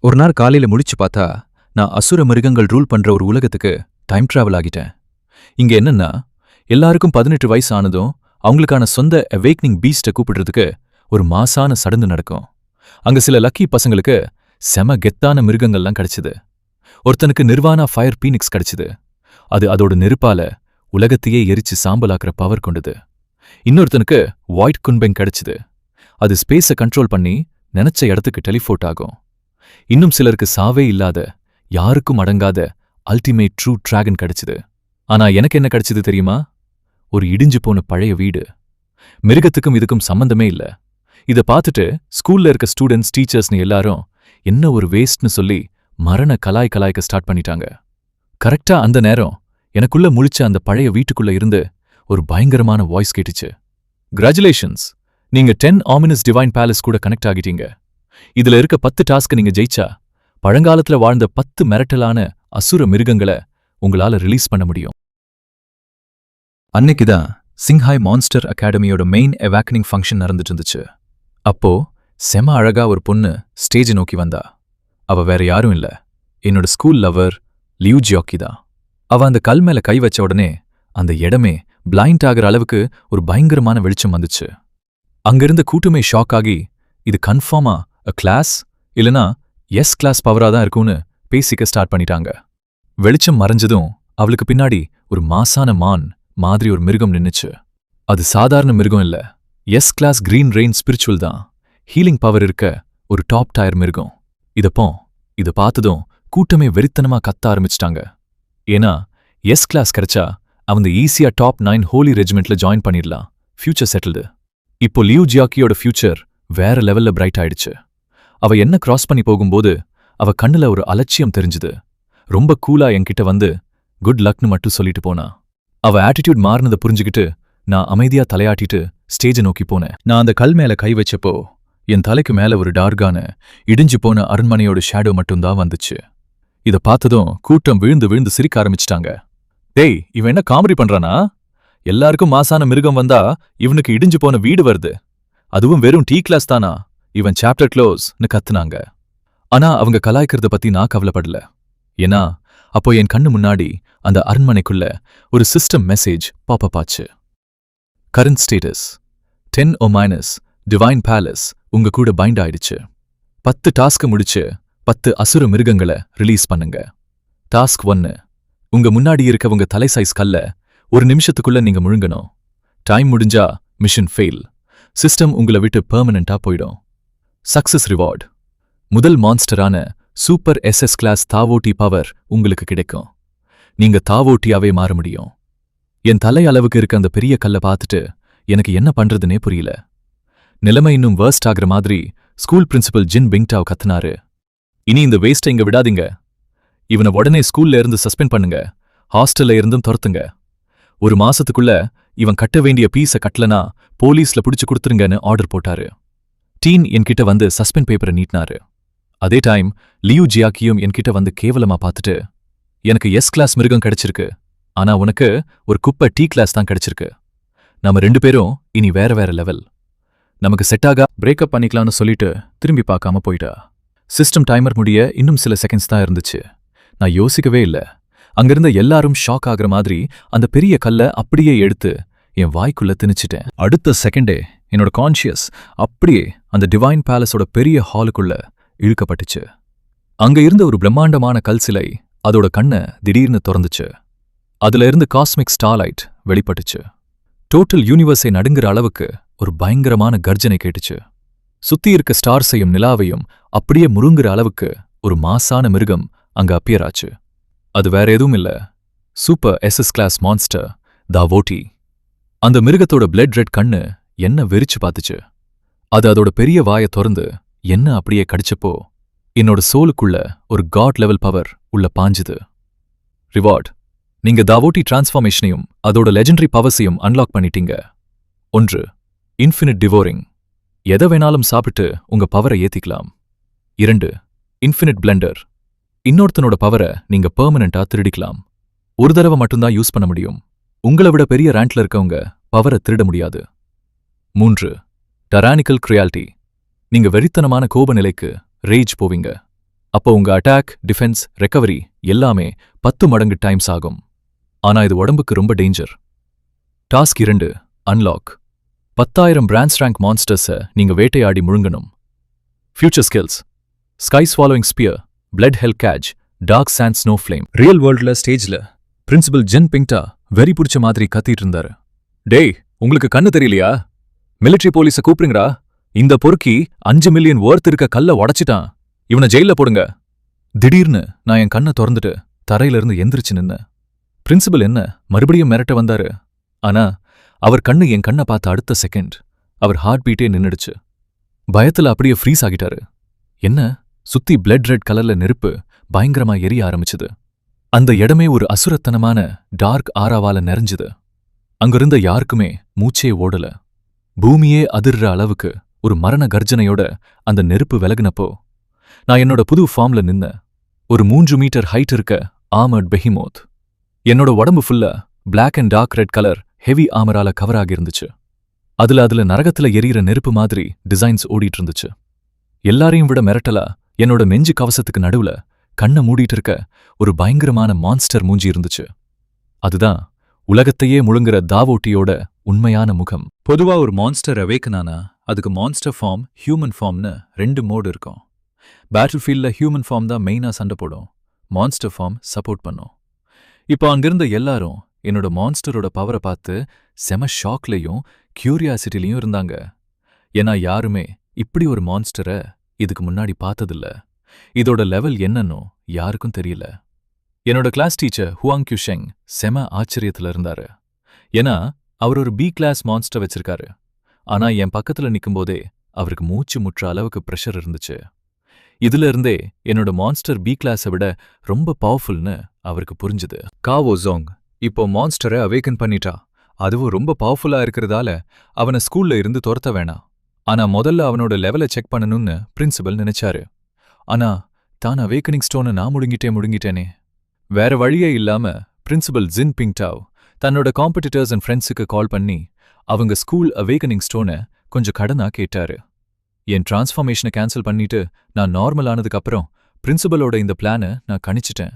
ஒரு நாள் காலையில முழிச்சு பார்த்தா நான் அசுர மிருகங்கள் ரூல் பண்ற ஒரு உலகத்துக்கு டைம் டிராவல் ஆகிட்டேன். இங்க என்னன்னா, எல்லாருக்கும் 18 வயசு ஆனதும் அவங்களுக்கான சொந்த அவேக்னிங் பீஸ்ட கூப்பிடுறதுக்கு ஒரு மாசான சடங்கு நடக்கும். அங்க சில லக்கி பசங்களுக்கு செம கெத்தான மிருகங்கள்லாம் கிடைச்சது. ஒருத்தனுக்கு நிர்வாணா ஃபயர் பீனிக்ஸ் கிடைச்சது. அது அதோட நெருப்பால உலகத்தையே எரிச்சு சாம்பலாக்குற பவர் கொண்டது. இன்னொருத்தனுக்கு வாய்ட் குன்பெங் கிடைச்சது. அது ஸ்பேஸை கண்ட்ரோல் பண்ணி நினைச்ச இடத்துக்கு டெலிபோர்ட் ஆகும். இன்னும் சிலருக்கு சாவே இல்லாத யாருக்கும் அடங்காத அல்டிமேட் ட்ரூ டிராகன் கிடைச்சது. ஆனா எனக்கு என்ன கிடைச்சது தெரியுமா? ஒரு இடிஞ்சு போன பழைய வீடு. மிருகத்துக்கும் இதுக்கும் சம்பந்தமே இல்ல. இத பார்த்துட்டு ஸ்கூல்ல இருக்க ஸ்டூடெண்ட்ஸ், டீச்சர்ஸ்னு எல்லாரும் என்ன ஒரு வேஸ்ட்னு சொல்லி மரண கலாய்க்க ஸ்டார்ட் பண்ணிட்டாங்க. கரெக்டா அந்த நேரம் எனக்குள்ள முழிச்ச அந்த பழைய வீட்டுக்குள்ள இருந்து ஒரு பயங்கரமான வாய்ஸ் கேட்டுச்சு. கிராச்சுலேஷன்ஸ், நீங்க 10 ஆமினஸ் டிவைன் பேலஸ் கூட கனெக்ட் ஆகிட்டீங்க. இதுல இருக்க 10 டாஸ்க் நீங்க ஜெயிச்சா பழங்காலத்துல வாழ்ந்த 10 மிரட்டலான அசுர மிருகங்களை உங்களால ரிலீஸ் பண்ண முடியும். அன்னைக்குதான் சிங்ஹாய் மான்ஸ்டர் அகாடமியோட மெயின் எவாக்கனிங் ஃபங்க்ஷன் நடந்துட்டு இருந்துச்சு. அப்போ செம அழகா ஒரு பொண்ணு ஸ்டேஜ் நோக்கி வந்தா. அவ வேற யாரும் இல்ல, என்னோட ஸ்கூல் லவர் லியூ ஜியாக்கி தான். அவ அந்த கல் மேல கை வச்ச உடனே அந்த இடமே பிளைண்ட் ஆகிற அளவுக்கு ஒரு பயங்கரமான வெளிச்சம் வந்துச்சு. அங்கிருந்த கூட்டமே ஷாக் ஆகி, இது கன்ஃபார்மா அ கிளாஸ் இல்லனா எஸ் கிளாஸ் பவரா தான் இருக்கும்னு பேசிக்க ஸ்டார்ட் பண்ணிட்டாங்க. வெளிச்சம் மறைஞ்சதும் அவளுக்கு பின்னாடி ஒரு மாசான மான் மாதிரி ஒரு மிருகம் நின்னுச்சு. அது சாதாரண மிருகம் இல்ல, S class green rain spiritual தான். ஹீலிங் பவர் இருக்க ஒரு டாப் டயர் மிருகம். இத பார்த்ததும் கூட்டமே வெறித்தனமா கத்த ஆரம்பிச்சிட்டாங்க. ஏன்னா எஸ் கிளாஸ் கிடைச்சா அவங்க ஈஸியா டாப் 9 ஹோலி ரெஜிமெண்ட்ல ஜாயின் பண்ணிடலாம். Future settled. இப்போ லியூ ஜியாக்கியோட ஃபியூச்சர் வேற லெவல்ல பிரைட் ஆயிடுச்சு. அவ என்ன கிராஸ் பண்ணி போகும்போது அவ கண்ணுல ஒரு அலட்சியம் தெரிஞ்சுது. ரொம்ப கூலா என்கிட்ட வந்து குட் லக்னு மட்டும் சொல்லிட்டு போனா. அவ ஆட்டிடியூட் மாறினதை புரிஞ்சுக்கிட்டு நான் அமைதியா தலையாட்டிட்டு ஸ்டேஜை நோக்கி போனேன். நான் அந்த கல் மேல கை வச்சப்போ என் தலைக்கு மேல ஒரு டார்கான இடிஞ்சு போன அரண்மனையோட ஷேடோ மட்டும்தான் வந்துச்சு. இத பார்த்ததும் கூட்டம் விழுந்து விழுந்து சிரிக்க ஆரம்பிச்சிட்டாங்க. டேய், இவன் என்ன காமெடி பண்றானா? எல்லாருக்கும் மாசான மிருகம் வந்தா இவனுக்கு இடிஞ்சு போன வீடு வருது, அதுவும் வெறும் டீ கிளாஸ் தானா? இவன் சாப்டர் க்ளோஸ்னு கத்துனாங்க. ஆனா அவங்க கலாய்க்கிறத பத்தி நான் கவலைப்படல. ஏன்னா அப்போ என் கண்ணு முன்னாடி அந்த அரண்மனைக்குள்ள ஒரு சிஸ்டம் மெசேஜ் பாப்பப் ஆச்சு. கரண்ட் ஸ்டேட்டஸ் 10 ஓமைனஸ் டிவைன் பேலஸ் உங்க கூட பைண்ட் ஆயிடுச்சு. 10 டாஸ்க் முடிச்சு 10 அசுர மிருகங்களை ரிலீஸ் பண்ணுங்க. டாஸ்க் 1, உங்க முன்னாடி இருக்க உங்க தலை சைஸ் கல்ல ஒரு நிமிஷத்துக்குள்ள நீங்க முழுங்கணும். டைம் முடிஞ்சா மிஷன் ஃபெயில். சிஸ்டம் உங்களை விட்டு பெர்மனண்டா போயிடும். சக்சஸ் ரிவார்ட், முதல் மான்ஸ்டரான சூப்பர் எஸ்எஸ் கிளாஸ் தாவோட்டி பவர் உங்களுக்கு கிடைக்கும். நீங்க தாவோட்டியாவே மாற முடியும். என் தலை அளவுக்கு இருக்க அந்த பெரிய கல்ல பார்த்துட்டு எனக்கு என்ன பண்றதுனே புரியல. நிலைமை இன்னும் வேர்ஸ்ட் ஆகிற மாதிரி ஸ்கூல் பிரின்சிபல் ஜின் பிங்டாவ் கத்துனாரு. இனி இந்த வேஸ்ட்டை இங்க விடாதீங்க. இவனை உடனே ஸ்கூல்ல இருந்து சஸ்பெண்ட் பண்ணுங்க, ஹாஸ்டல்ல இருந்தும் துரத்துங்க. 1 மாசத்துக்குள்ள இவன் கட்ட வேண்டிய பீஸ கட்டலனா போலீஸ்ல பிடிச்சு கொடுத்துருங்கன்னு ஆர்டர் போட்டாரு. டீன் என்கிட்ட வந்து சஸ்பெண்ட் பேப்பரை நீட்டினாரு. அதே டைம் லியூ ஜியாக்கியும் என்கிட்ட வந்து கேவலமா பார்த்துட்டு, எனக்கு எஸ் கிளாஸ் மிருகம் கிடைச்சிருக்கு, ஆனா உனக்கு ஒரு குப்பை டீ கிளாஸ் தான் கிடைச்சிருக்கு. நம்ம 2 பேரும் இனி வேற வேற லெவல். நமக்கு செட்டாக பிரேக்கப் பண்ணிக்கலாம்னு சொல்லிட்டு திரும்பி பார்க்காம போயிட்டா. சிஸ்டம் டைமர் முடிய இன்னும் சில செகண்ட்ஸ் தான் இருந்துச்சு. நான் யோசிக்கவே இல்ல. அங்கிருந்த எல்லாரும் ஷாக் ஆகிற மாதிரி அந்த பெரிய கல்ல அப்படியே எடுத்து என் வாய்க்குள்ள திணிச்சிட்டேன். அடுத்த செகண்டே என்னோட கான்ஷியஸ் அப்படியே அந்த டிவைன் பேலஸோட பெரிய ஹாலுக்குள்ள இழுக்கப்பட்டுச்சு. அங்க இருந்த ஒரு பிரம்மாண்டமான கல் சிலை அதோட கண்ணை திடீர்னு திறந்துச்சு. அதுல இருந்து காஸ்மிக் ஸ்டார்லைட் வெளிப்பட்டுச்சு. டோட்டல் யூனிவர்ஸை நடுங்குற அளவுக்கு ஒரு பயங்கரமான கர்ஜனை கேட்டுச்சு. சுத்தி இருக்க ஸ்டார்ஸையும் நிலாவையும் அப்படியே முருங்குற அளவுக்கு ஒரு மாசான மிருகம் அங்க அப்பியர் ஆச்சு. அது வேற எதுவும் இல்ல, சூப்பர் எஸ்எஸ் கிளாஸ் மான்ஸ்டர் தாவோட்டி. அந்த மிருகத்தோட பிளட் ரெட் கண்ணு என்ன வெறிச்சு பார்த்துச்சு. அது அதோட பெரிய வாயை திறந்து என்ன அப்படியே கடிச்சப்போ என்னோட சோலுக்குள்ள ஒரு காட் லெவல் பவர் உள்ள பாஞ்சுது. ரிவார்ட், நீங்க தாவோட்டி டிரான்ஸ்ஃபார்மேஷனையும் அதோட லெஜெண்டரி பவர்ஸையும் அன்லாக் பண்ணிட்டீங்க. 1, இன்ஃபினிட் டிவோரிங், எதை வேணாலும் சாப்பிட்டு உங்க பவரை ஏத்திக்கலாம். 2, இன்ஃபினிட் பிளெண்டர், இன்னொருத்தனோட பவரை நீங்க பெர்மனண்டா திருடிக்கலாம். ஒரு தடவை மட்டும்தான் யூஸ் பண்ண முடியும். உங்களை விட பெரிய ரேங்க்ல இருக்கவங்க பவரை திருட முடியாது. 3, டரானிக்கல் கிரியாலிட்டி, நீங்க வெறித்தனமான கோப நிலைக்கு ரேஜ் போவீங்க. அப்போ உங்க அட்டாக், டிஃபென்ஸ், ரெக்கவரி எல்லாமே 10 மடங்கு டைம்ஸ் ஆகும். ஆனா இது உடம்புக்கு ரொம்ப danger. Task 2 unlock. 10,000 branch rank மான்ஸ்டர்ஸை நீங்க வேட்டையாடி முழுங்கணும். Future skills: sky swallowing spear, blood hell catch, dark sand snow flame. Real வேர்ல்ட்ல ஸ்டேஜ்ல பிரின்சிபல் ஜின் பிங்டா வெறி புடிச்ச மாதிரி கத்திட்டு இருந்தாரு. டேய், உங்களுக்கு கண்ணு தெரியலையா? மிலிட்டரி போலீஸ கூப்பிடுங்கடா. இந்த பொறுக்கி 5 மில்லியன் வொர்த் இருக்க கல்ல உடைச்சிட்டான். இவனை ஜெயில போடுங்க. திடீர்னு நான் என் கண்ணை திறந்துட்டு தரையிலிருந்து எந்திரிச்சு நின்ன. பிரின்சிபல் என்ன மறுபடியும் மிரட்ட வந்தாரு. ஆனா அவர் கண்ணு என் கண்ணை பார்த்த அடுத்த செகண்ட் அவர் ஹார்ட் பீட்டே நின்னுடுச்சு. பயத்துல அப்படியே ஃப்ரீஸ் ஆகிட்டாரு. என்ன, சுத்தி பிளட் ரெட் கலர்ல நெருப்பு பயங்கரமா எரிய ஆரம்பிச்சுது. அந்த இடமே ஒரு அசுரத்தனமான டார்க் ஆராவால நிறைஞ்சுது. அங்கிருந்த யாருக்குமே மூச்சே ஓடல. பூமியே அதிர்ற அளவுக்கு ஒரு மரண கர்ஜனையோட அந்த நெருப்பு விலகுனப்போ நான் என்னோட புது ஃபார்ம்ல நின்ன. ஒரு 3 மீட்டர் ஹைட் இருக்க ஆர்மர்ட் பெஹிமோத். என்னோட உடம்பு ஃபுல்லா black and dark red colour heavy ஆமரால கவர் ஆகியிருந்துச்சு. அதுல நரகத்துல எரியிற நெருப்பு மாதிரி டிசைன்ஸ் ஓடிட்டு இருந்துச்சு. எல்லாரையும் விட மிரட்டலா என்னோட நெஞ்சு கவசத்துக்கு நடுவுல கண்ணை மூடிட்டு இருக்க ஒரு பயங்கரமான மான்ஸ்டர் மூஞ்சி இருந்துச்சு. அதுதான் உலகத்தையே முழுங்குற தாவோட்டியோட உண்மையான முகம். பொதுவா ஒரு மான்ஸ்டர் அவேக்கனானா அதுக்கு மான்ஸ்டர் ஃபார்ம், ஹியூமன் ஃபார்ம்னு 2 மோடு இருக்கும். பேட்டில் ஃபீல்ட்ல ஹியூமன் ஃபார்ம் தான் மெயினா சண்டை போடும், மான்ஸ்டர் ஃபார்ம் சப்போர்ட் பண்ணும். இப்போ அங்கிருந்த எல்லாரும் என்னோட மான்ஸ்டரோட பவரை பார்த்து செம ஷாக்லையும் கியூரியாசிட்டிலையும் இருந்தாங்க. ஏன்னா யாருமே இப்படி ஒரு மான்ஸ்டரை இதுக்கு முன்னாடி பார்த்ததில்ல. இதோட லெவல் என்னன்னு யாருக்கும் தெரியல. என்னோட கிளாஸ் டீச்சர் ஹுவாங் கியூஷெங் செம ஆச்சரியத்துல இருந்தாரு. ஏன்னா அவர் ஒரு பி கிளாஸ் மான்ஸ்டர் வச்சிருக்காரு. ஆனா என் பக்கத்துல நிக்கும்போதே அவருக்கு மூச்சு முற்ற அளவுக்கு பிரஷர் இருந்துச்சு. இதுல இருந்தே என்னோட மான்ஸ்டர் பி கிளாஸை விட ரொம்ப பவர்ஃபுல்னு அவருக்கு புரிஞ்சுது. காவோ ஜோங் இப்போ மான்ஸ்டரை அவேக்கன் பண்ணிட்டா. அதுவும் ரொம்ப பவர்ஃபுல்லா இருக்கிறதால அவனை ஸ்கூல்ல இருந்து துரத்த வேணாம். ஆனா முதல்ல அவனோட லெவலை செக் பண்ணணும்னு பிரின்சிபல் நினைச்சாரு. ஆனா தான் அவேக்கனிங் ஸ்டோனை நான் முழுங்கிட்டேனே. வேற வழியே இல்லாம பிரின்சிபல் ஜின் பிங்டாவ் தன்னோட காம்படிட்டர்ஸ் அண்ட் ஃப்ரெண்ட்ஸுக்கு கால் பண்ணி அவங்க ஸ்கூல் அவேக்கனிங் ஸ்டோனை கொஞ்சம் கடனா கேட்டாரு. என் டிரான்ஸ்ஃபார்மேஷனை கேன்சல் பண்ணிட்டு நான் நார்மல் ஆனதுக்கு அப்புறம் பிரின்சிபலோட இந்த பிளானை நான் கணிச்சிட்டேன்.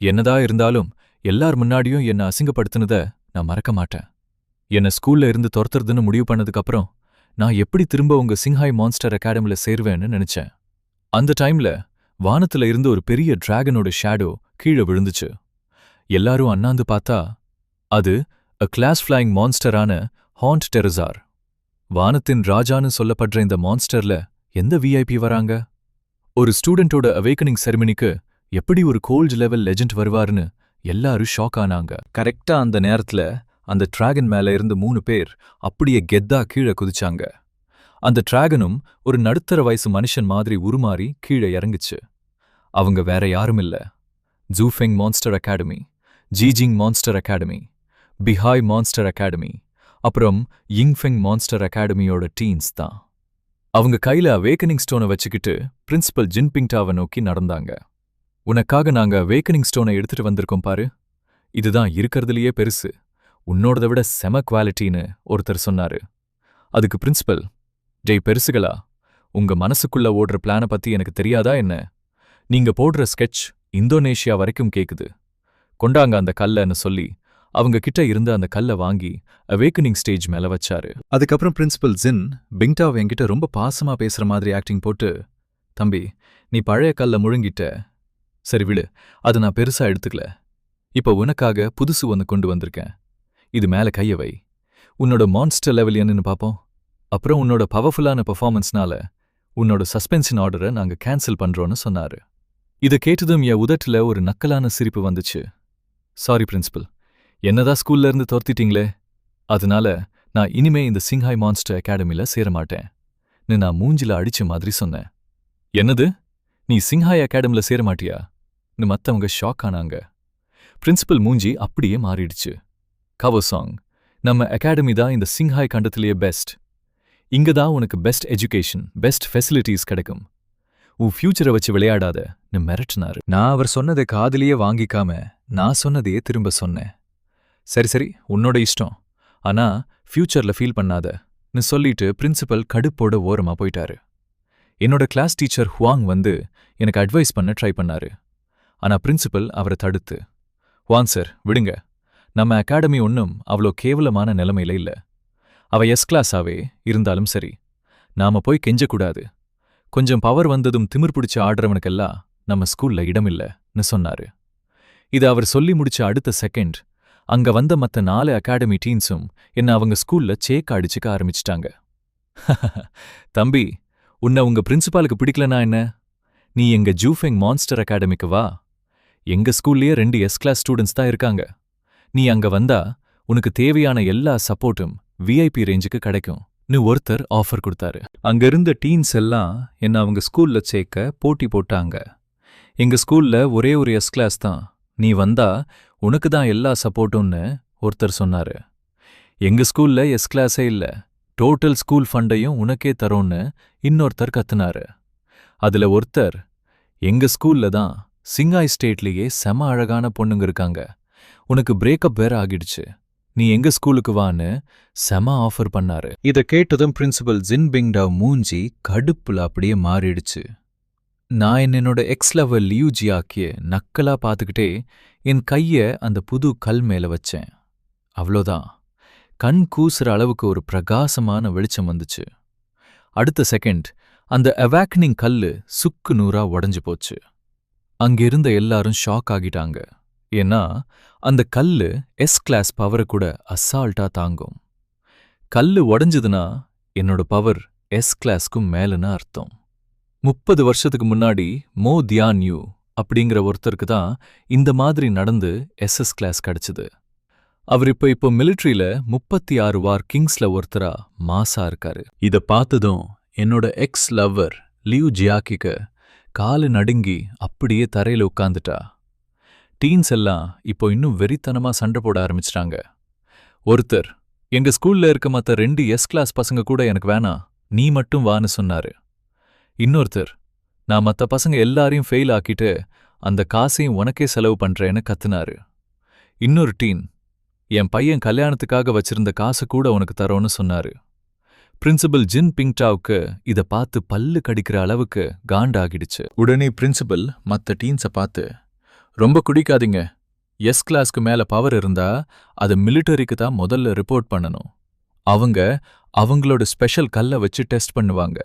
என்னதான் இருந்தாலும் எல்லார் முன்னாடியும் என்னை அசிங்கப்படுத்தினதை நான் மறக்க மாட்டேன். என்னை ஸ்கூல்ல இருந்து துரத்துறதுன்னு முடிவு பண்ணதுக்கு அப்புறம் நான் எப்படி திரும்ப உங்க சிங்ஹாய் மான்ஸ்டர் அகாடமில சேருவேன்னு நினைச்சேன். அந்த டைம்ல வானத்துல இருந்து ஒரு பெரிய டிராகனோட ஷேடோ கீழே விழுந்துச்சு. எல்லாரும் அண்ணாந்து பார்த்தா அது அ கிளாஸ் ஃப்ளையிங் மான்ஸ்டரான ஹாண்ட் டெரசார். வானத்தின் ராஜான்னு சொல்லப்படுற இந்த மான்ஸ்டர்ல எந்த விஐபி வராங்க? ஒரு ஸ்டூடெண்டோட அவேக்கனிங் செரிமனிக்கு எப்படி ஒரு கோல்ட் லெவல் லெஜெண்ட் வருவாருன்னு எல்லாரும் ஷாக் ஆனாங்க. கரெக்டா அந்த நேரத்துல அந்த டிராகன் மேல இருந்து 3 பேர் அப்படியே கெத்தா கீழே குதிச்சாங்க. அந்த டிராகனும் ஒரு நடுத்தர வயசு மனுஷன் மாதிரி உருமாறி கீழே இறங்குச்சு. அவங்க வேற யாரும் இல்ல, Zhufeng monster academy, Jijing monster academy, Beihai monster academy, அப்புறம் யிங்ஃபெங் மான்ஸ்டர் அகாடமியோட டீன்ஸ் தான். அவங்க கையில அவேக்கனிங் ஸ்டோனை வச்சுக்கிட்டு பிரின்சிபல் ஜின் பிங்டாவை நோக்கி நடந்தாங்க. உனக்காக நாங்க அவேக்கனிங் ஸ்டோனை எடுத்துட்டு வந்திருக்கோம் பாரு, இதுதான் இருக்கிறதுலயே பெருசு, உன்னோடத விட செம குவாலிட்டின்னு ஒருத்தர் சொன்னாரு. அதுக்கு பிரின்சிபல், டேய் பெருசுகளா, உங்க மனசுக்குள்ள ஓடுற பிளானை பத்தி எனக்கு தெரியாதா என்ன? நீங்க போடுற ஸ்கெட்ச் இந்தோனேஷியா வரைக்கும் கேக்குது, கொண்டாங்க அந்த கல்லன்னு சொல்லி அவங்க கிட்ட இருந்து அந்த கல்லை வாங்கி அவேக்கனிங் ஸ்டேஜ் மேல வச்சாரு. அதுக்கப்புறம் பிரின்சிபல் ஜின் பிங்டாவ் என்கிட்ட ரொம்ப பாசமா பேசுற மாதிரி ஆக்டிங் போட்டு, தம்பி நீ பழைய கல்லை முழுங்கிட்ட, சரி விடு, அது நான் பெருசா எடுத்துக்கல, இப்ப உனக்காக புதுசு ஒன்று கொண்டு வந்திருக்கேன், இது மேல கைய வை, உன்னோட மான்ஸ்டர் லெவல் என்னன்னு பாப்போம், அப்புறம் உன்னோட பவர்ஃபுல்லான பெர்ஃபார்மன்ஸ்னால உன்னோட சஸ்பென்ஷன் ஆர்டரை நாங்க கேன்சல் பண்றோன்னு சொன்னாரு. இதை கேட்டதும் என் உதட்டுல ஒரு நக்கலான சிரிப்பு வந்துச்சு. சாரி பிரின்சிபல், என்னதான் ஸ்கூல்ல இருந்து துரத்திட்டீங்களே, அதனால நான் இனிமே இந்த சிங்ஹாய் மான்ஸ்டர் அகாடமில சேரமாட்டேன் நான் மூஞ்சில அடிச்ச மாதிரி சொன்னேன். என்னது, நீ சிங்ஹாய் அகாடமில சேரமாட்டியா? மத்தவங்க ஷாக் ஆனாங்க. பிரின்சிபல் மூஞ்சி அப்படியே மாறிடுச்சு. கவோசாங், நம்ம அகாடமி தான் இந்த சிங்ஹாய் கண்டத்திலேயே பெஸ்ட், இங்க தான் உனக்கு பெஸ்ட் எஜுகேஷன், பெஸ்ட் ஃபெசிலிட்டிஸ் கிடைக்கும், உன் ஃபியூச்சரை வச்சு விளையாடாதன்னு மிரட்டினாரு. நான் அவர் சொன்னதை காதிலேயே வாங்கிக்காம நான் சொன்னதையே திரும்ப சொன்னேன். சரி உன்னோட இஷ்டம், ஆனா ஃபியூச்சர்ல ஃபீல் பண்ணாதன்னு சொல்லிட்டு பிரின்சிபல் கடுப்போட ஓரமா போயிட்டாரு. என்னோட கிளாஸ் டீச்சர் ஹுவாங் வந்து எனக்கு அட்வைஸ் பண்ண ட்ரை பண்ணாரு. ஆனா பிரின்சிபல் அவரை தடுத்து, "ஹுவாங் சார், விடுங்க. நம்ம அகாடமி ஒன்றும் அவ்வளோ கேவலமான நிலைமையில இல்ல. அவ எஸ் கிளாஸாவே இருந்தாலும் சரி, நாம போய் கெஞ்சக்கூடாது. கொஞ்சம் பவர் வந்ததும் திமிர் பிடிச்சு ஆடுறவனுக்கெல்லாம் நம்ம ஸ்கூல்ல இடமில்லன்னு சொன்னாரு. இது அவர் சொல்லி முடிச்ச அடுத்த செகண்ட், அங்க வந்த மத்த 4 அகாடமி டீன்ஸும் என்ன அவங்க ஸ்கூல்ல சேக்க அடிச்சுக்க ஆரம்பிச்சிட்டாங்க. "தம்பி, உன்னை உங்க பிரின்சிபாலுக்கு பிடிக்கலனா என்ன? நீ எங்க ஜூஃபெங் மான்ஸ்டர் அகாடமிக்கு வா. எங்க ஸ்கூல்லயே 2 எஸ் கிளாஸ் ஸ்டூடெண்ட்ஸ் தான் இருக்காங்க. நீ அங்க வந்தா உனக்கு தேவையான எல்லா சப்போர்ட்டும் விஐபி ரேஞ்சுக்கு கிடைக்கும்"னு ஒருத்தர் ஆஃபர் கொடுத்தாரு. அங்க இருந்த டீன்ஸ் எல்லாம் என்ன அவங்க ஸ்கூல்ல சேர்க்க போட்டி போட்டாங்க. எங்க ஸ்கூல்ல ஒரே ஒரு எஸ் கிளாஸ் தான். நீ வந்தா உனக்கு தான் எல்லா சப்போர்ட்டும்னு ஒருத்தர் சொன்னாரு. எங்க ஸ்கூல்ல எஸ் கிளாஸே இல்ல, டோட்டல் ஸ்கூல் ஃபண்டையும் உனக்கே தரோன்னு இன்னொருத்தர் கத்துனாரு. அதுல ஒருத்தர், எங்க ஸ்கூல்ல தான் சிங்காய் ஸ்டேட்லயே செம அழகான பொண்ணுங்க இருக்காங்க, உனக்கு பிரேக்கப் வேற ஆகிடுச்சு, நீ எங்க ஸ்கூலுக்கு வான்னு செம ஆஃபர் பண்ணாரு. இத கேட்டதும் பிரின்சிபல் ஜின் பிங்டாவ் மூஞ்சி கடுப்புல அப்படியே மாறிடுச்சு. நான் என்னோட எக்ஸ் லவர் லியூ ஜியாக்கிய நக்கலா பார்த்துக்கிட்டே என் கைய அந்த புது கல் மேல வச்சேன். அவ்வளோதான், கண் கூசுற அளவுக்கு ஒரு பிரகாசமான வெளிச்சம் வந்துச்சு. அடுத்த செகண்ட் அந்த அவாக்னிங் கல்லு சுக்கு நூறா உடைஞ்சு போச்சு. அங்கிருந்த எல்லாரும் ஷாக் ஆகிட்டாங்க. ஏன்னா அந்த கல்லு எஸ் கிளாஸ் பவரை கூட அசால்ட்டா தாங்கும். கல்லு உடைஞ்சதுன்னா என்னோட பவர் எஸ் கிளாஸ்க்கும் மேலுன்னு அர்த்தம். 30 வருஷத்துக்கு முன்னாடி மோ தியான் யூ அப்படிங்கிற ஒருத்தருக்கு தான் இந்த மாதிரி நடந்து எஸ்எஸ் கிளாஸ் கிடைச்சது. அவர் இப்போ மிலிட்ரியில 36 வார் கிங்ஸ்ல ஒருத்தரா மாசா இருக்காரு. இத பார்த்ததும் என்னோட எக்ஸ் லவ்வர் லியூ ஜியாக்கிக்கு காலு நடுங்கி அப்படியே தரையில உட்கார்ந்துட்டா. டீன்ஸ் எல்லாம் இப்போ இன்னும் வெறித்தனமா சண்டை போட ஆரம்பிச்சிட்டாங்க. ஒருத்தர், எங்க ஸ்கூல்ல இருக்க மத்த 2 எஸ் கிளாஸ் பசங்க கூட எனக்கு வேணாம், நீ மட்டும் வான்னு சொன்னாரு. இன்னொருத்தர், நான் மத்த பசங்க எல்லாரையும் ஃபெயில் ஆக்கிட்டு அந்த காசையும் உனக்கே செலவு பண்றேன்னு கத்துனாரு. இன்னொரு டீன், என் பையன் கல்யாணத்துக்காக வச்சிருந்த காசு கூட உனக்கு தரோன்னு சொன்னாரு. பிரின்சிபல் ஜின் பிங்டாவுக்கு இத பார்த்து பல்லு கடிக்கிற அளவுக்கு காண்டாகிடுச்சு. உடனே பிரின்சிபல் மத்த டீன்ஸை பார்த்து, ரொம்ப குடிக்காதீங்க, எஸ் கிளாஸ்க்கு மேல பவர் இருந்தா அது மிலிட்டரிக்கு தான் முதல்ல ரிப்போர்ட் பண்ணணும். அவங்க அவங்களோட ஸ்பெஷல் கல்லை வச்சு டெஸ்ட் பண்ணுவாங்க.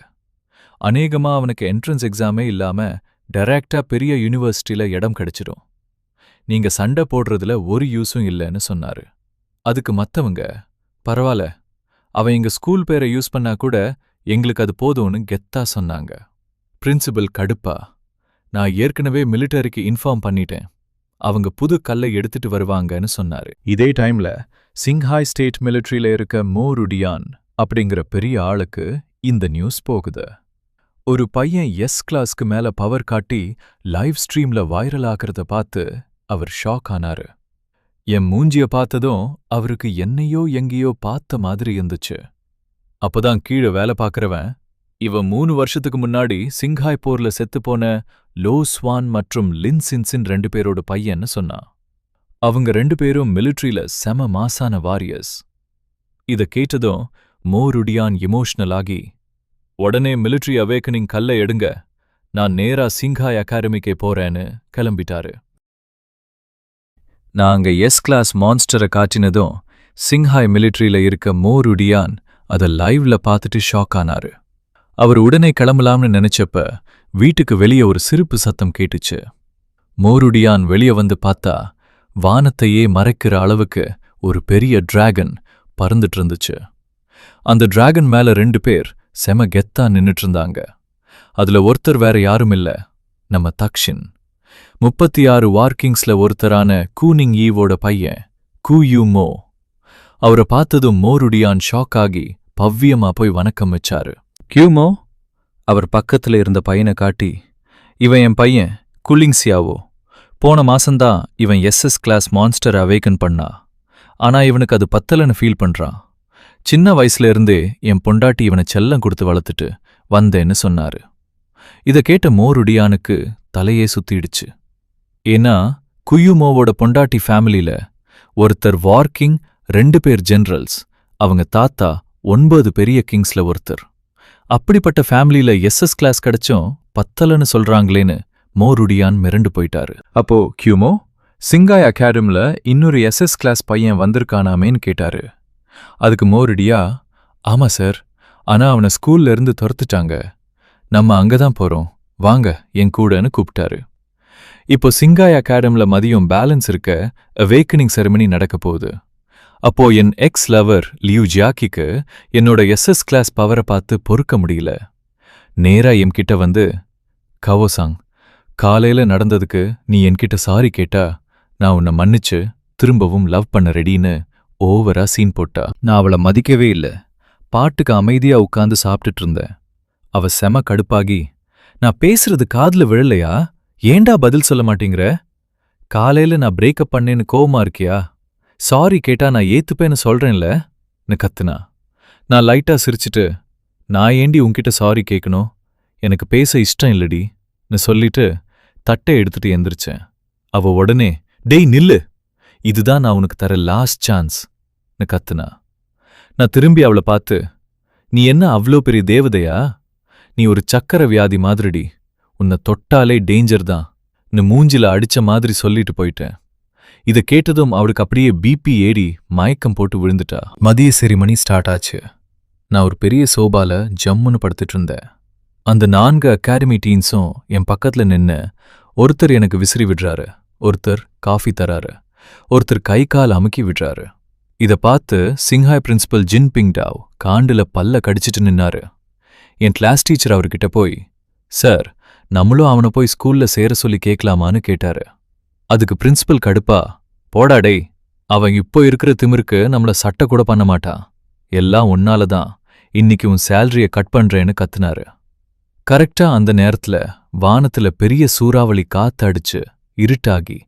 அநேகமா அவனுக்கு என்ட்ரன்ஸ் எக்ஸாமே இல்லாம டைரக்டா பெரிய யூனிவர்சிட்டியில இடம் கிடைச்சிடும். நீங்க சண்டை போடுறதுல ஒரு யூஸும் இல்லைன்னு சொன்னாரு. அதுக்கு மத்தவங்க, பரவாயில்ல, அவன் எங்க ஸ்கூல் பேரை யூஸ் பண்ணா கூட எங்களுக்கு அது போதும்னு கெத்தா சொன்னாங்க. பிரின்சிபல் கடுப்பா, நான் ஏற்கனவே மிலிட்டரிக்கு இன்ஃபார்ம் பண்ணிட்டேன், அவங்க புது கல்லை எடுத்துட்டு வருவாங்கன்னு சொன்னாரு. இதே டைம்ல சிங்ஹாய் ஸ்டேட் மிலிட்டரியில இருக்க மோ ருடியான் அப்படிங்கிற பெரிய ஆளுக்கு இந்த நியூஸ் போகுது. ஒரு பையன் எஸ் கிளாஸ்க்கு மேல பவர் காட்டி லைவ் ஸ்ட்ரீம்ல வைரல் ஆகிறத பார்த்து அவர் ஷாக் ஆனாரு. என் மூஞ்சிய பார்த்ததும் அவருக்கு என்னையோ எங்கேயோ பார்த்த மாதிரி இருந்துச்சு. அப்பதான் கீழே வேலை பார்க்கறவன், இவன் 3 வருஷத்துக்கு முன்னாடி சிங்ஹாய் போர்ல செத்துப்போன லோ ஸ்வான் மற்றும் லின் சின்சின் 2 பேரோட பையன்னு சொன்னான். அவங்க 2 பேரும் மிலிட்ரியில செம மாசான வாரியர்ஸ். இத கேட்டதும் மோ ருடியான் எமோஷனல் ஆகி, உடனே மிலிட்ரி அவேக்கனிங் கல்லை எடுங்க, நான் நேரா சிங்ஹாய் அகாடமிக்கே போறேன்னு கிளம்பிட்டாரு. நான் அங்க எஸ் கிளாஸ் மான்ஸ்டரை காட்டினதும் சிங்ஹாய் மிலிட்ரியில இருக்க மோ ருடியான் அதை லைவ்ல பார்த்துட்டு ஷாக் ஆனாரு. அவர் உடனே கிளம்பலாம்னு நினைச்சப்ப வீட்டுக்கு வெளியே ஒரு சிரிப்பு சத்தம் கேட்டுச்சு. மோ ருடியான் வெளியே வந்து பார்த்தா வானத்தையே மறைக்கிற அளவுக்கு ஒரு பெரிய டிராகன் பறந்துட்டு இருந்துச்சு. அந்த டிராகன் மேல 2 பேர் செம கெத்தா நின்னுட்டு இருந்தாங்க. அதுல ஒருத்தர் வேற யாரும் இல்ல, நம்ம தக்ஷின். 36 வார்கிங்ஸ்ல ஒருத்தரான கூனிங் ஈவோட பையன் கூயூ மோ. அவரை பார்த்ததும் மோ ருடியான் ஷாக் ஆகி பவ்யமா போய் வணக்கம் வச்சாரு. கியூமோ, அவர் பக்கத்துல இருந்த பையனை காட்டி, இவன் என் பையன் குலிங்சியாவோ. போன மாசம்தான் இவன் எஸ்எஸ் கிளாஸ் மான்ஸ்டர் அவேக்கன் பண்ணா. ஆனா இவனுக்கு அது பத்தலன்னு ஃபீல் பண்றான். சின்ன வயசுல இருந்தே என் பொண்டாட்டி இவனை செல்லம் கொடுத்து வளர்த்துட்டு வந்தேன்னு சொன்னாரு. இத கேட்ட மோ ருடியானுக்கு தலையே சுத்திடுச்சு. ஏன்னா குயுமோவோட பொண்டாட்டி ஃபேமிலியில ஒருத்தர் வார்கிங், 2 பேர் ஜெனரல்ஸ், அவங்க தாத்தா 9 பெரிய கிங்ஸ்ல ஒருத்தர். அப்படிப்பட்ட ஃபேமிலியில எஸ்எஸ் கிளாஸ் கிடைச்சும் பத்தலன்னு சொல்றாங்களேன்னு மோருடியான் மிரண்டு போயிட்டாரு. அப்போ கியூமோ சிங்காய் அகாடமில இன்னொரு எஸ்எஸ் கிளாஸ் பையன் வந்திருக்கானாமேன்னு கேட்டாரு. அதுக்கு மோருடியா, ஆமா சார், ஆனா அவனை ஸ்கூல்ல இருந்து துரத்துட்டாங்க, நம்ம அங்கதான் போறோம், வாங்க என் கூடன்னு கூப்பிட்டாரு. இப்போ சிங்காய் அகாடமில மதியம் பேலன்ஸ் இருக்க அவேக்கனிங் செரமனி நடக்க போகுது. அப்போ என் எக்ஸ் லவர் லியூ ஜியாக்கிக்கு என்னோட எஸ்எஸ் கிளாஸ் பவரை பார்த்து பொறுக்க முடியல. நேரா என்கிட்ட வந்து, கவோசாங், காலையில நடந்ததுக்கு நீ என்கிட்ட சாரி கேட்டா நான் உன்னை மன்னிச்சு திரும்பவும் லவ் பண்ண ரெடின்னு ஓவரா சீன் போட்டா. நான் அவளை மதிக்கவே இல்ல. பாட்டுக்கு அமைதியா உட்கார்ந்து சாப்பிட்டுட்டு இருந்தேன். அவ செம கடுப்பாகி, நான் பேசுறது காதுல விழலையா, ஏண்டா பதில் சொல்ல மாட்டேங்கிற, காலையில நான் பிரேக்கப் பண்ணேன்னு கோவமா இருக்கியா, சாரி கேட்டா நான் ஏத்துப்பேன்னு சொல்றேன்ல கத்துனா. நான் லைட்டா சிரிச்சிட்டு, நான் ஏண்டி உன்கிட்ட சாரி கேட்கணும், எனக்கு பேச இஷ்டம் இல்லடி சொல்லிட்டு தட்டை எடுத்துட்டு எந்திரிச்சேன். அவ உடனே, டேய் நில்லு, இதுதான் நான் உனக்கு தர லாஸ்ட் சான்ஸ் கத்துனா. நான் திரும்பி அவளை பார்த்து, நீ என்ன அவ்ளோ பெரிய தேவதையா, நீ ஒரு சக்கர வியாதி மாதிரிடி, உன்னை தொட்டாலே டேஞ்சர் தான் மூஞ்சில அடிச்ச மாதிரி சொல்லிட்டு போயிட்டேன். இத கேட்டதும் அவளுக்கு அப்படியே பிபி ஏறி மயக்கம் போட்டு விழுந்துட்டா. மதிய செரிமனி ஸ்டார்ட் ஆச்சு. நான் ஒரு பெரிய சோபால ஜம்முன்னு படுத்துட்டு இருந்தேன். அந்த 4 அகாடமி டீன்ஸும் என் பக்கத்துல நின்னு ஒருத்தர் எனக்கு விசிறி விடுறாரு, ஒருத்தர் காஃபி தராரு, ஒருத்தர் கை கால் அமுக்கி விடுறாரு. இத பார்த்து சிங்ஹாய் பிரின்சிபல் ஜின் பிங் டாவ் காண்டுல பல்ல கடிச்சிட்டு நின்னாரு. என் கிளாஸ் டீச்சர் அவர்கிட்ட போய், சார், நம்மளும் அவனை போய் ஸ்கூல்ல சேர சொல்லி கேட்கலாமான்னு கேட்டாரு. அதுக்கு பிரின்சிபல் கடுப்பா, போடா டேய், அவன் இப்போ இருக்கிற திமிருக்கு நம்மள சட்டை கூட பண்ண மாட்டான், எல்லாம் உன்னாலதான், இன்னைக்கு உன் சேலரிய கட் பண்றேன்னு கத்துனாரு. கரெக்டா அந்த நேரத்துல வானத்துல பெரிய சூறாவளி காத்து அடிச்சு இருட்டாகி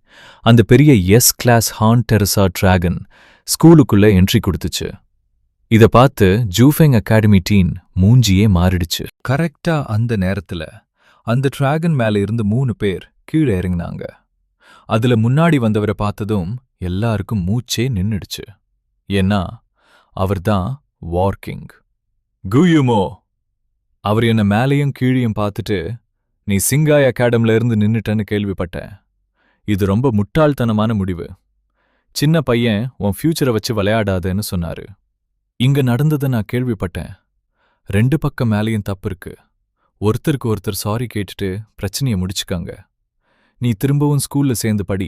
அந்த பெரிய எஸ் கிளாஸ் ஹான் டெரசா டிராகன் ஸ்கூலுக்குள்ள என்ட்ரி கொடுத்துச்சு. இத பார்த்து ஜூஃபெங் அகாடமி டீன் மூஞ்சியே மாறிடுச்சு. கரெக்டா அந்த நேரத்துல அந்த டிராகன் மேல இருந்து 3 பேர் கீழே இறங்கினாங்க. அதுல முன்னாடி வந்தவரை பார்த்ததும் எல்லாருக்கும் மூச்சே நின்னுடுச்சு. ஏன்னா அவர்தான் வார்கிங். குயூமோ, அவர் என்ன மேலையும் கீழையும் பார்த்துட்டு, நீ சிங்காய் அகாடமில இருந்து நின்னுட்டன்னு கேள்விப்பட்டேன், இது ரொம்ப முட்டாள்தனமான முடிவு, சின்ன பையன் உன் ஃபியூச்சரை வச்சு விளையாடாதேன்னு சொன்னாரு. இங்க நடந்ததை நான் கேள்விப்பட்டேன். 2 பக்கம் மேலையும் தப்பு இருக்கு, ஒருத்தருக்கு ஒருத்தர் சாரி கேட்டுட்டு பிரச்சனையை முடிச்சுக்காங்க. நீ திரும்பவும் ஸ்கூல்ல சேர்ந்து படி,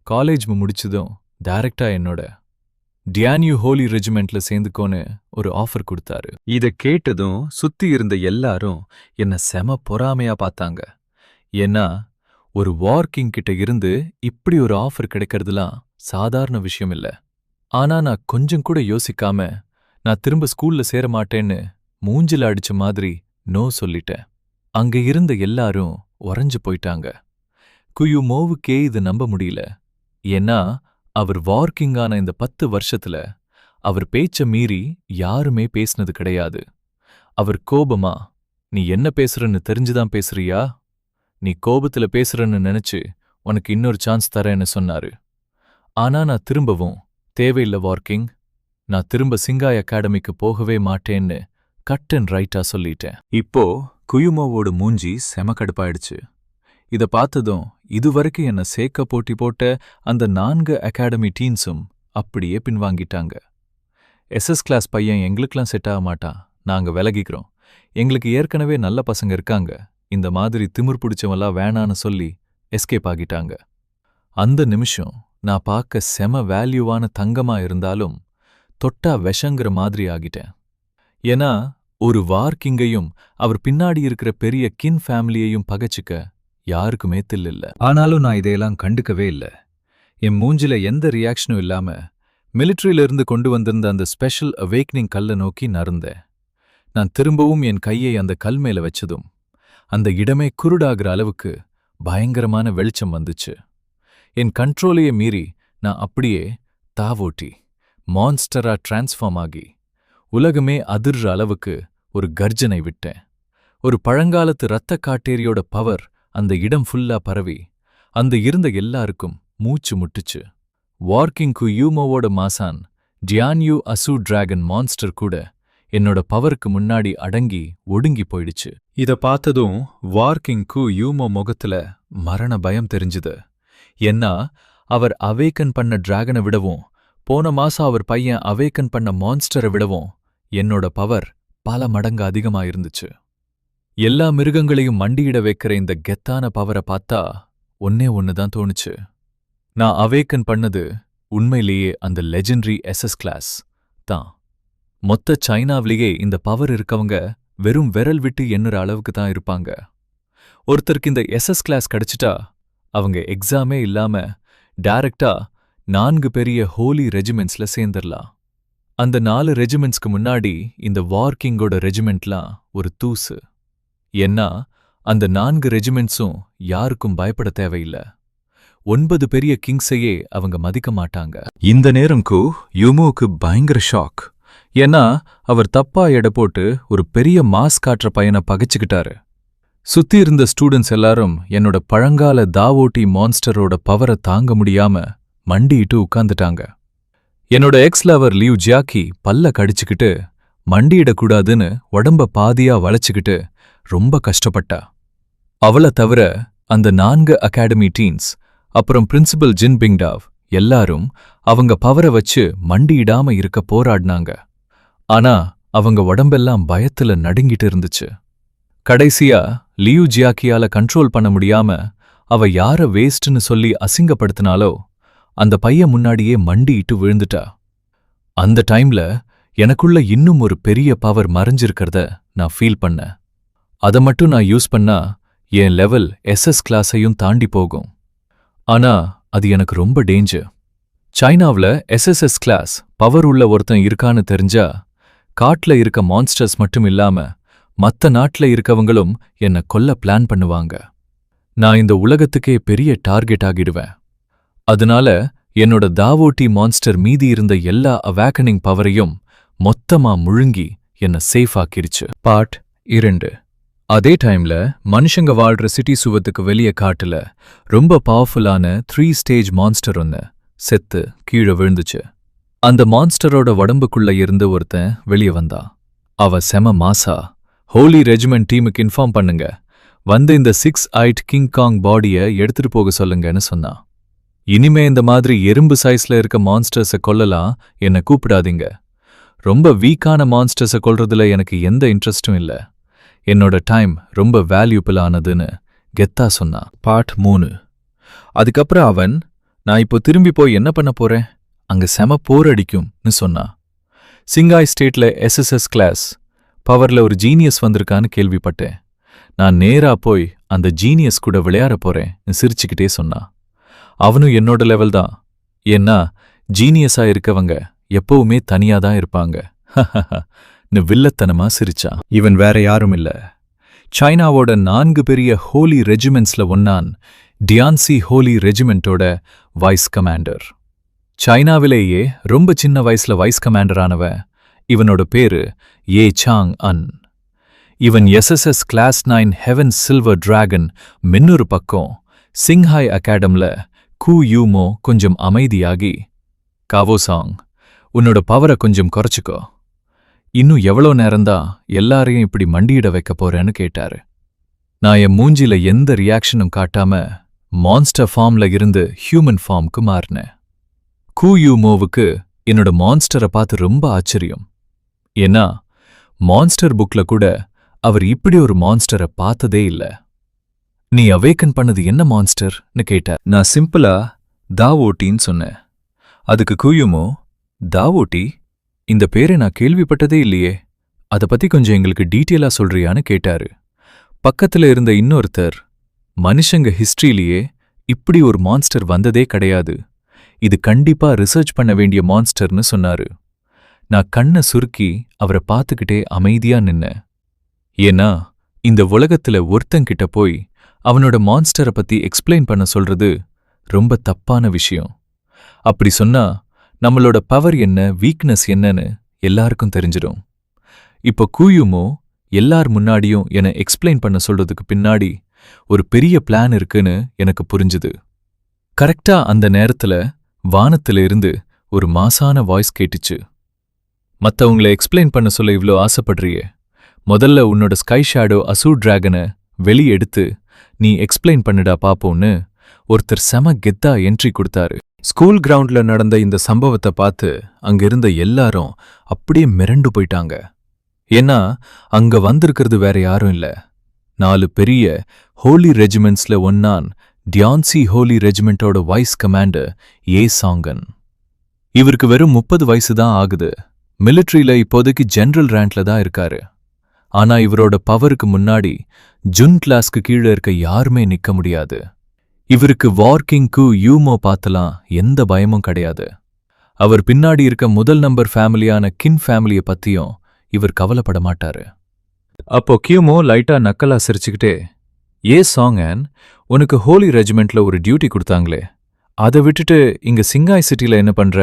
காலேஜ் முடிச்சதும் டைரக்டா என்னோட டியான்யூ ஹோலி ரெஜிமெண்ட்ல சேர்ந்துக்கோன்னு ஒரு ஆஃபர் கொடுத்தாரு. இத கேட்டதும் சுத்தி இருந்த எல்லாரும் என்ன செம பொறாமையா பார்த்தாங்க. ஏன்னா ஒரு வார்கிங் கிட்ட இருந்து இப்படி ஒரு ஆஃபர் கிடைக்கிறதுலாம் சாதாரண விஷயம் இல்ல. ஆனா நான் கொஞ்சம் கூட யோசிக்காம நான் திரும்ப ஸ்கூல்ல சேர மாட்டேன்னு மூஞ்சில அடிச்ச மாதிரி நோ சொல்லிட்டேன். அங்க இருந்த எல்லாரும் உறைஞ்சு போயிட்டாங்க. குயுமோவுக்கே இது நம்ப முடியல. ஏன்னா அவர் வார்க்கிங்கான இந்த 10 வருஷத்துல அவர் பேச்ச மீறி யாருமே பேசினது கிடையாது. அவர் கோபமா, நீ என்ன பேசுறன்னு தெரிஞ்சுதான் பேசுறியா, நீ கோபத்துல பேசுறன்னு நினைச்சு உனக்கு இன்னொரு சான்ஸ் தரேன்னு சொன்னாரு. ஆனா நான் திரும்பவும், தேவையில்ல வார்க்கிங், நான் திரும்ப சிங்காய் அகாடமிக்கு போகவே மாட்டேன்னு கட் அண்ட் ரைட்டா சொல்லிட்டேன். இப்போ குயுமோவோட மூஞ்சி செம கடுப்பாயிடுச்சு. இத பார்த்ததும் இதுவரைக்கும் என்ன சேக்க போட்டி போட்ட அந்த 4 அகாடமி டீன்ஸும் அப்படியே பின்வாங்கிட்டாங்க. எஸ்எஸ் கிளாஸ் பையன் எங்களுக்கெல்லாம் செட் ஆக மாட்டான், நாங்க விலகிக்கிறோம், எங்களுக்கு ஏற்கனவே நல்ல பசங்க இருக்காங்க, இந்த மாதிரி திமிர் பிடிச்சவெல்லாம் வேணான்னு சொல்லி எஸ்கேப் ஆகிட்டாங்க. அந்த நிமிஷம் நான் பார்க்க செம வேல்யூவான தங்கமா இருந்தாலும் தொட்டா விஷங்கிற மாதிரி ஆகிட்டேன். ஏன்னா ஒரு வார்கிங்கையும் அவர் பின்னாடி இருக்கிற பெரிய கின் ஃபேமிலியையும் பகச்சிக்க யாருக்குமே தில்லில்ல. ஆனாலும் நான் இதையெல்லாம் கண்டுக்கவே இல்ல. என் மூஞ்சில எந்த ரியாக்ஷனும் இல்லாம மிலிட்ரியிலிருந்து கொண்டு வந்திருந்த அந்த ஸ்பெஷல் அவேக்னிங் கல்லை நோக்கி நறுந்தேன். நான் திரும்பவும் என் கையை அந்த கல் மேல வச்சதும் அந்த இடமே குருடாகிற அளவுக்கு பயங்கரமான வெளிச்சம் வந்துச்சு. என் கண்ட்ரோலையே மீறி நான் அப்படியே தாவோட்டி மான்ஸ்டரா டிரான்ஸ்ஃபார்ம் ஆகி உலகமே அதிர்ற அளவுக்கு ஒரு கர்ஜனை விட்டேன். ஒரு பழங்காலத்து இரத்த காட்டேரியோட பவர் அந்த இடம் ஃபுல்லா பரவி அந்த இருந்த எல்லாருக்கும் மூச்சு முட்டுச்சு. வார்கிங் குயூமோவோட மாசான் டியான்யூ அசு டிராகன் மான்ஸ்டர் கூட என்னோட பவருக்கு முன்னாடி அடங்கி ஒடுங்கி போயிடுச்சு. இத பார்த்ததும் வார்கிங்க்கு யூமோ முகத்துல மரண பயம் தெரிஞ்சுது. ஏன்னா அவர் அவேக்கன் பண்ண டிராகனை விடவும் போன மாசம் அவர் பையன் அவேக்கன் பண்ண மான்ஸ்டரை விடவும் என்னோட பவர் பல மடங்கு அதிகமா இருந்துச்சு. எல்லா மிருகங்களையும் மண்டியிட வைக்கிற இந்த கெத்தான பவரை பார்த்தா ஒன்னே ஒன்னுதான் தோணுச்சு. நான் அவேக்கன் பண்ணது உண்மையிலேயே அந்த லெஜெண்டரி எஸ்எஸ் கிளாஸ் தான். மொத்த சைனாவிலேயே இந்த பவர் இருக்கவங்க வெறும் விரல் விட்டு எண்ணுற அளவுக்கு தான் இருப்பாங்க. ஒருத்தருக்கு இந்த எஸ்எஸ் கிளாஸ் கிடைச்சிட்டா அவங்க எக்ஸாமே இல்லாம டைரக்டா 4 பெரிய ஹோலி ரெஜிமெண்ட்ஸ்ல சேர்ந்துடலாம். அந்த 4 ரெஜிமெண்ட்ஸ்க்கு முன்னாடி இந்த வார்கிங்கோட ரெஜிமெண்ட்லாம் ஒரு தூசு. ஏன்னா அந்த 4 ரெஜிமெண்ட்ஸும் யாருக்கும் பயப்பட தேவையில்ல. 9 பெரிய கிங்ஸையே அவங்க மதிக்க மாட்டாங்க. இந்த நேரம்க்கு யூமோவுக்கு பயங்கர ஷாக். ஏன்னா அவர் தப்பா எடை போட்டு ஒரு பெரிய மாஸ் காட்டுற பையனை பகைச்சுக்கிட்டாரு. சுத்தி இருந்த ஸ்டூடெண்ட்ஸ் எல்லாரும் என்னோட பழங்கால தாவோட்டி மான்ஸ்டரோட பவரை தாங்க முடியாம மண்டியிட்டு உட்கார்ந்துட்டாங்க. என்னோட எக்ஸ் லவர் லியூ ஜியாக்கி பல்ல கடிச்சுக்கிட்டு மண்டியிடக்கூடாதுன்னு உடம்ப பாதியா வளைச்சுக்கிட்டு ரொம்ப கஷ்டப்பட்டா. அவளை தவிர அந்த 4 அகாடமி டீன்ஸ் அப்புறம் பிரின்சிபல் ஜின் பிங்டாவ் எல்லாரும் அவங்க பவரை வச்சு மண்டியிடாம இருக்க போராடினாங்க. ஆனா அவங்க உடம்பெல்லாம் பயத்துல நடுங்கிட்டு இருந்துச்சு. கடைசியா லியூ ஜியாக்கியால கண்ட்ரோல் பண்ண முடியாம அவ யார வேஸ்ட்னு சொல்லி அசிங்கப்படுத்தினாலோ அந்த பையன் முன்னாடியே மண்டியிட்டு விழுந்துட்டா. அந்த டைம்ல எனக்குள்ள இன்னும் ஒரு பெரிய பவர் மறைஞ்சிருக்கிறத நான் ஃபீல் பண்ணேன். அதை மட்டும் நான் யூஸ் பண்ணா என் லெவல் எஸ்எஸ் கிளாஸையும் தாண்டி போகும். ஆனா அது எனக்கு ரொம்ப டேஞ்சர். சைனாவுல எஸ்எஸ்எஸ் கிளாஸ் பவர் உள்ள ஒருத்தன் இருக்கான்னு தெரிஞ்சா காட்டுல இருக்க மான்ஸ்டர்ஸ் மட்டும் இல்லாம மத்த நாட்டுல இருக்கவங்களும் என்ன கொல்ல பிளான் பண்ணுவாங்க. நான் இந்த உலகத்துக்கே பெரிய டார்கெட் ஆகிடுவேன். அதனால என்னோட தாவோட்டி மான்ஸ்டர் மீதி இருந்த எல்லா அவேக்கனிங் பவரையும் மொத்தமா முழுங்கி என்ன சேஃப் ஆக்கிருச்சு. பார்ட் 2. அதே டைம்ல மனுஷங்க வாழ்ற சிட்டி சுவத்துக்கு வெளியே காட்டுல ரொம்ப பவர்ஃபுல்லான 3 ஸ்டேஜ் மான்ஸ்டர் ஒன்னு செத்து கீழே விழுந்துச்சு. அந்த மான்ஸ்டரோட உடம்புக்குள்ள இருந்து ஒருத்தன் வெளியே வந்தா. அவ செம மாசா, ஹோலி ரெஜிமெண்ட் டீமுக்கு இன்ஃபார்ம் பண்ணுங்க, வந்து இந்த 6-eyed கிங் காங் பாடிய எடுத்துட்டு போக சொல்லுங்கன்னு சொன்னா. இனிமே இந்த மாதிரி எறும்பு சைஸ்ல இருக்க மான்ஸ்டர்ஸை கொல்லலாம், என்ன கூப்பிடாதீங்க. ரொம்ப வீக்கான மான்ஸ்டர்ஸை கொல்றதுல எனக்கு எந்த இன்ட்ரெஸ்டும் இல்ல. என்னோட டைம் ரொம்ப வேல்யூபிள் ஆனதுன்னு கெத்தா சொன்னா. பார்ட் 3. அதுக்கப்புறம் அவன், நான் இப்போ திரும்பி போய் என்ன பண்ண போறேன், அங்க செம போர் அடிக்கும்னு சொன்னா. சிங்காய் ஸ்டேட்ல எஸ்எஸ்எஸ் கிளாஸ் பவர்ல ஒரு ஜீனியஸ் வந்திருக்கான்னு கேள்விப்பட்டேன். நான் நேரா போய் அந்த ஜீனியஸ் கூட விளையாட போறேன் சிரிச்சுக்கிட்டே சொன்னா. அவனும் என்னோட லெவல் தான். ஏன்னா ஜீனியஸா இருக்கவங்க எப்பவுமே தனியாதான் இருப்பாங்க. வில்லத்தனமா சிரிச்சான். இவன் வேற யாரும் இல்ல, சைனாவோட 4 பெரிய ஹோலி ரெஜிமெண்ட்ஸ்ல ஒன்னான் டியான்சி ஹோலி ரெஜிமெண்டோட வைஸ் கமாண்டர். சைனாவிலேயே ரொம்ப சின்ன வயசுல வைஸ் கமாண்டர் ஆனவன். இவனோட பேரு ஏ சாங் அன். இவன் SSS class 9 heaven silver dragon. மின்னொரு பக்கம் சிங்ஹாய் அகாடம்ல கூ யூமோ கொஞ்சம் அமைதியாகி, காவோசாங், உன்னோட பவரை கொஞ்சம் குறைச்சுக்கோ, இன்னும் எவ்வளோ நேரம்தான் எல்லாரையும் இப்படி மண்டியிட வைக்க போறேன்னு கேட்டாரு. நான் என் மூஞ்சில எந்த ரியாக்ஷனும் காட்டாம மான்ஸ்டர் ஃபார்ம்ல இருந்து ஹியூமன் ஃபார்முக்கு மாறினேன். கூ யூமோவுக்கு என்னோட மான்ஸ்டரை பார்த்து ரொம்ப ஆச்சரியம். ஏன்னா மான்ஸ்டர் புக்ல கூட அவர் இப்படி ஒரு மான்ஸ்டரை பார்த்ததே இல்ல. நீ அவேக்கன் பண்ணது என்ன மான்ஸ்டர்னு கேட்டார். நான் சிம்பிளா தாவோட்டின்னு சொன்னேன். அதுக்கு கூயுமோ, தாவோட்டி, இந்த பேரை நான் கேள்விப்பட்டதே இல்லையே, அதை பத்தி கொஞ்சம் எங்களுக்கு டீட்டெயிலா சொல்றியான்னு கேட்டாரு. பக்கத்துல இருந்த இன்னொருத்தர், மனுஷங்க ஹிஸ்டரியிலேயே இப்படி ஒரு மான்ஸ்டர் வந்ததே கிடையாது, இது கண்டிப்பா ரிசர்ச் பண்ண வேண்டிய மான்ஸ்டர்னு சொன்னாரு. நான் கண்ணை சுருக்கி அவரை பார்த்துக்கிட்டே அமைதியா நின்னேன். ஏன்னா இந்த உலகத்துல ஒருத்தங்கிட்ட போய் அவனோட மான்ஸ்டரை பத்தி எக்ஸ்பிளைன் பண்ண சொல்றது ரொம்ப தப்பான விஷயம். அப்படி சொன்னா நம்மளோட பவர் என்ன, வீக்னஸ் என்னன்னு எல்லாருக்கும் தெரிஞ்சிடும். இப்போ கூயுமோ எல்லார் முன்னாடியும் என்னை எக்ஸ்பிளைன் பண்ண சொல்றதுக்கு பின்னாடி ஒரு பெரிய பிளான் இருக்குன்னு எனக்கு புரிஞ்சுது. கரெக்டா அந்த நேரத்துல வானத்துல இருந்து ஒரு மாசான வாய்ஸ் கேட்டுச்சு. மத்தவங்கள எக்ஸ்பிளைன் பண்ண சொல்ல இவ்ளோ ஆசைப்படுறியே, முதல்ல உன்னோட ஸ்கை ஷேடோ அசூர் டிராகனை வெளியே எடுத்து நீ எக்ஸ்பிளைன் பண்ணுடா பாப்போன்னு ஒருத்தர் செம கெத்தா என்ட்ரி கொடுத்தாரு. ஸ்கூல் கிரவுண்ட்ல நடந்த இந்த சம்பவத்தை பார்த்து அங்கிருந்த எல்லாரும் அப்படியே மிரண்டு போயிட்டாங்க. ஏன்னா அங்க வந்திருக்கிறது வேற யாரும் இல்ல, 4 பெரிய ஹோலி ரெஜிமெண்ட்ஸ்ல ஒன்னான் டியான்சி ஹோலி ரெஜிமெண்டோட வைஸ் கமாண்டர் ஏ சாங்கன். இவருக்கு வெறும் 30 வயசு தான் ஆகுது. மிலிட்ரியில இப்போதைக்கு ஜெனரல் ரேங்க்ல தான் இருக்காரு. ஆனா இவரோட பவருக்கு முன்னாடி ஜுன் கிளாஸ்க்கு கீழே இருக்க யாருமே நிக்க முடியாது. இவருக்கு வார்கிங்க்கு யூமோ பார்த்தலாம் எந்த பயமும் கிடையாது. அவர் பின்னாடி இருக்க முதல் நம்பர் ஃபேமிலியான கின் ஃபேமிலிய பத்தியும் இவர் கவலைப்பட மாட்டாரு. அப்போ கியூமோ லைட்டா நக்கலா சிரிச்சுக்கிட்டே, ஏ சாங்கன், உனக்கு ஹோலி ரெஜிமெண்ட்ல ஒரு டியூட்டி கொடுத்தாங்களே, அதை விட்டுட்டு இங்க சிங்காய் சிட்டில என்ன பண்ற?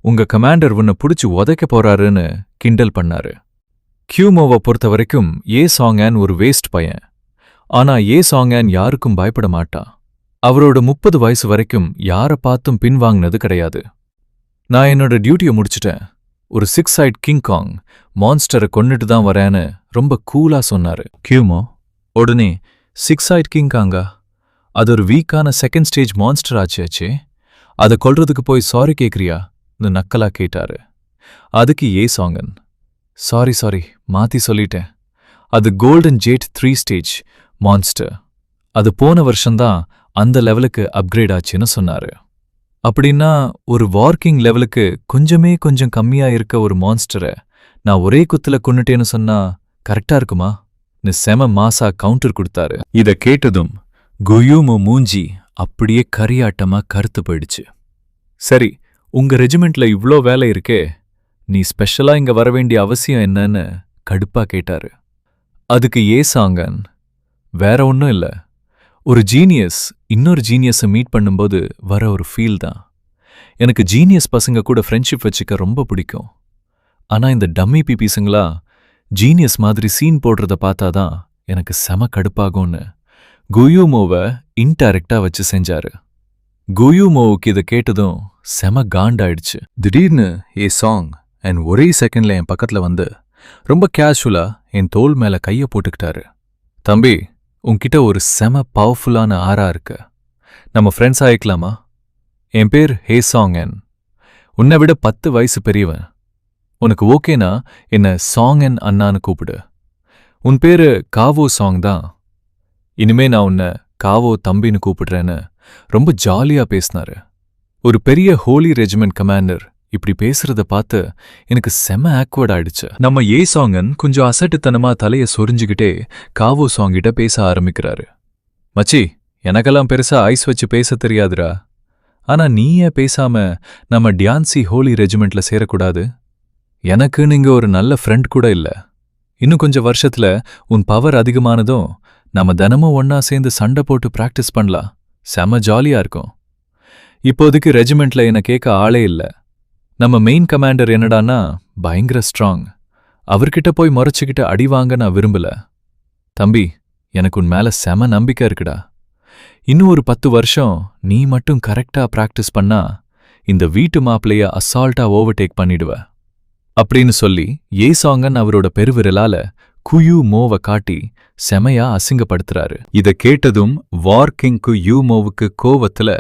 உங்க கமாண்டர் உன்னை புடிச்சு உதைக்க போறாருன்னு கிண்டல் பண்ணாரு. கியூமோவை பொறுத்த வரைக்கும் ஏ சாங்கன் ஒரு வேஸ்ட் பையன். ஆனா ஏ சாங்கன் யாருக்கும் பயப்பட மாட்டான். அவரோட 30 வயசு வரைக்கும் யாரை பார்த்தும் பின்வாங்கினது கிடையாது. நான் என்னோட டியூட்டியை முடிச்சிட்டேன், ஒரு 6 சைட் கிங் காங் மான்ஸ்டரை கொன்னுட்டு தான் வரேன்னு ரொம்ப கூலா சொன்னாரு. கியூமோ உடனே 6 சைட் கிங் காங்கா? அது ஒரு வீக்கான செகண்ட் ஸ்டேஜ் மான்ஸ்டர் ஆச்சே, அதை கொல்றதுக்கு போய் சாரி கேட்குறியான்னு நக்கலா கேட்டாரு. அதுக்கு ஏ சாங்கன், சாரி மாத்தி சொல்லிட்டேன், அது கோல்டன் ஜேட் 3 ஸ்டேஜ் மான்ஸ்டர், அது போன வருஷம்தான் அந்த லெவலுக்கு அப்கிரேட் ஆச்சுன்னு சொன்னாரு. அப்படின்னா ஒரு வார்க்கிங் லெவலுக்கு கொஞ்சம் கம்மியா இருக்க ஒரு மான்ஸ்டரை நான் ஒரே குத்துல கொன்னுட்டேன்னு சொன்னா கரெக்டா இருக்குமா? செம மாசா கவுண்டர் கொடுத்தாரு. இத கேட்டதும் குயூமோ மூஞ்சி அப்படியே கரியாட்டமா கருத்து போயிடுச்சு. சரி, உங்க ரெஜிமெண்ட்ல இவ்ளோ வேலை இருக்கே, நீ ஸ்பெஷலா இங்க வரவேண்டிய அவசியம் என்னன்னு கடுப்பா கேட்டாரு. அதுக்கு ஏ சாங்கன், வேற ஒன்னும் இல்ல, ஒரு ஜீனியஸ் இன்னொரு ஜீனியஸை மீட் பண்ணும்போது வர ஒரு ஃபீல் தான். எனக்கு ஜீனியஸ் பசங்க கூட ஃப்ரெண்ட்ஷிப் வச்சுக்க ரொம்ப பிடிக்கும். ஆனா இந்த டம்மி பீப்பீஸுங்களா ஜீனியஸ் மாதிரி சீன் போடுறத பார்த்தாதான் எனக்கு செம கடுப்பாகும்னு குயூமோவை இன்டைரக்டா வச்சு செஞ்சாரு. குயூமோவுக்கு இதை கேட்டதும் செம காண்டாயிடுச்சு. திடீர்னு ஏ சாங் அண்ட் ஒரே செகண்ட்ல என் பக்கத்துல வந்து ரொம்ப கேஷுவலா என் தோள் மேல கைய போட்டுக்கிட்டாரு. தம்பி, உன்கிட்ட ஒரு செம பவர்ஃபுல்லான ஆரா இருக்கு, நம்ம ஃப்ரெண்ட்ஸ் ஆயிக்கலாமா? என் பேர் ஹே சாங்கன், உன்னை விட 10 வயசு பெரியவன். உனக்கு ஓகேனா என்ன சாங்கன் அண்ணான்னு கூப்பிடு. உன் பேரு காவோ சாங் தான், இனிமே நான் உன்னை காவோ தம்பின்னு கூப்பிடுறேன்னு ரொம்ப ஜாலியா பேசினாரு. ஒரு பெரிய ஹோலி ரெஜிமெண்ட் கமாண்டர் இப்படி பேசுறத பார்த்து எனக்கு செம ஆக்வர்ட் ஆயிடுச்சு. நம்ம ஏ சாங்கன் கொஞ்சம் அசட்டுத்தனமா தலைய சொரிஞ்சுக்கிட்டே காவோ சாங்கிட்ட பேச ஆரம்பிக்கிறாரு. மச்சி, எனக்கெல்லாம் பெருசா ஐஸ் வச்சு பேச தெரியாதுரா, ஆனா நீ ஏன் பேசாம நம்ம டியான்சி ஹோலி ரெஜிமெண்ட்ல சேரக்கூடாது? எனக்கு நீங்க ஒரு நல்ல ஃப்ரெண்ட் கூட இல்ல. இன்னும் கொஞ்சம் வருஷத்துல உன் பவர் அதிகமானதும் நம்ம தினமும் ஒன்னா சேர்ந்து சண்டை போட்டு பிராக்டிஸ் பண்ணலாம், செம ஜாலியா இருக்கும். இப்போதைக்கு ரெஜிமெண்ட்ல என்ன கேட்க ஆளே இல்ல. நம்ம மெயின் கமாண்டர் என்னடான்னா பயங்கர ஸ்ட்ராங், அவர்கிட்ட போய் முறைச்சுக்கிட்டு அடி வாங்க நான் விரும்பல. தம்பி, எனக்கு உன் மேல செம நம்பிக்கை இருக்குடா. இன்னும் ஒரு 10 வருஷம் நீ மட்டும் கரெக்டா பிராக்டிஸ் பண்ணா இந்த வீட்டு மாப்பிளைய அசால்ட்டா ஓவர்டேக் பண்ணிடுவ அப்படின்னு சொல்லி ஏ சாங்கன் அவரோட பெருவிரலால குயூ மோவை காட்டி செமையா அசிங்கப்படுத்துறாரு. இத கேட்டதும் வார்கிங் குயூ மோவுக்கு கோவத்துல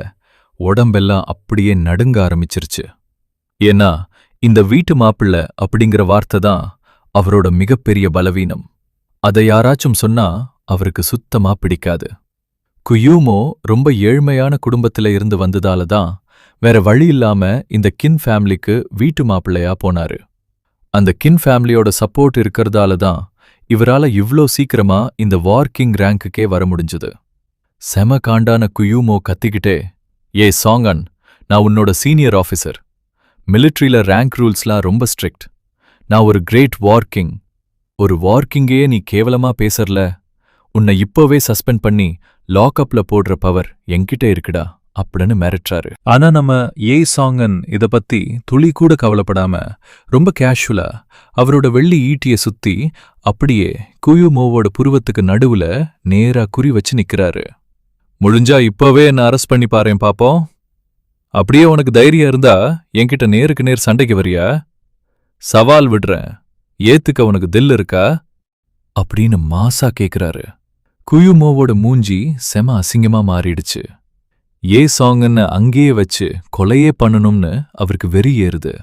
உடம்பெல்லாம் அப்படியே நடுங்க ஆரம்பிச்சிருச்சு. ஏன்னா இந்த வீட்டு மாப்பிள்ளை அப்படிங்கிற வார்த்தை தான் அவரோட மிகப்பெரிய பலவீனம். அதை யாராச்சும் சொன்னா அவருக்கு சுத்தமா பிடிக்காது. குயூமோ ரொம்ப ஏழ்மையான குடும்பத்துல இருந்து வந்ததால தான் வேற வழி இல்லாம இந்த கின் ஃபேமிலிக்கு வீட்டு மாப்பிள்ளையா போனாரு. அந்த கின் ஃபேமிலியோட சப்போர்ட் இருக்கிறதால தான் இவரால இவ்ளோ சீக்கிரமா இந்த வார்கிங் ரேங்க்குக்கே வர முடிஞ்சது. செம காண்டான குயூமோ கத்திக்கிட்டே, ஏ சாங்கன், நான் உன்னோட சீனியர் ஆஃபீஸர், மிலிட்ரியில ரேங்க் ரூல்ஸ்லாம் ரொம்ப ஸ்ட்ரிக்ட், நான் ஒரு கிரேட் வார்கிங், ஒரு வார்கிங்கே நீ கேவலமா பேசறல, உன்னை இப்போவே சஸ்பெண்ட் பண்ணி லாக்அப்ல போடுற பவர் என்கிட்ட இருக்குடா அப்படின்னு மிரட்டுறாரு. ஆனா நம்ம ஏ சாங்கன் இத பத்தி துளி கூட கவலைப்படாம ரொம்ப கேஷுவலா அவரோட வெள்ளி ஈட்டிய சுத்தி அப்படியே குயூமோவோட புருவத்துக்கு நடுவுல நேரா குறி வச்சு நிக்கிறாரு. முடிஞ்சா இப்பவே என்ன அரெஸ்ட் பண்ணி பாறேன் பாப்போம். அப்படியே உனக்கு தைரியம் இருந்தா என்கிட்ட நேருக்கு நேர் சண்டைக்கு வரியா? சவால் விடுறேன், ஏத்துக்க உனக்கு தில் இருக்கா அப்படின்னு மாசா கேக்குறாரு. குயுமோவோட மூஞ்சி செம அசிங்கமா மாறிடுச்சு. ஏ சாங்குன்னு அங்கேயே வச்சு கொலையே பண்ணணும்னு அவருக்கு வெறி ஏறுது.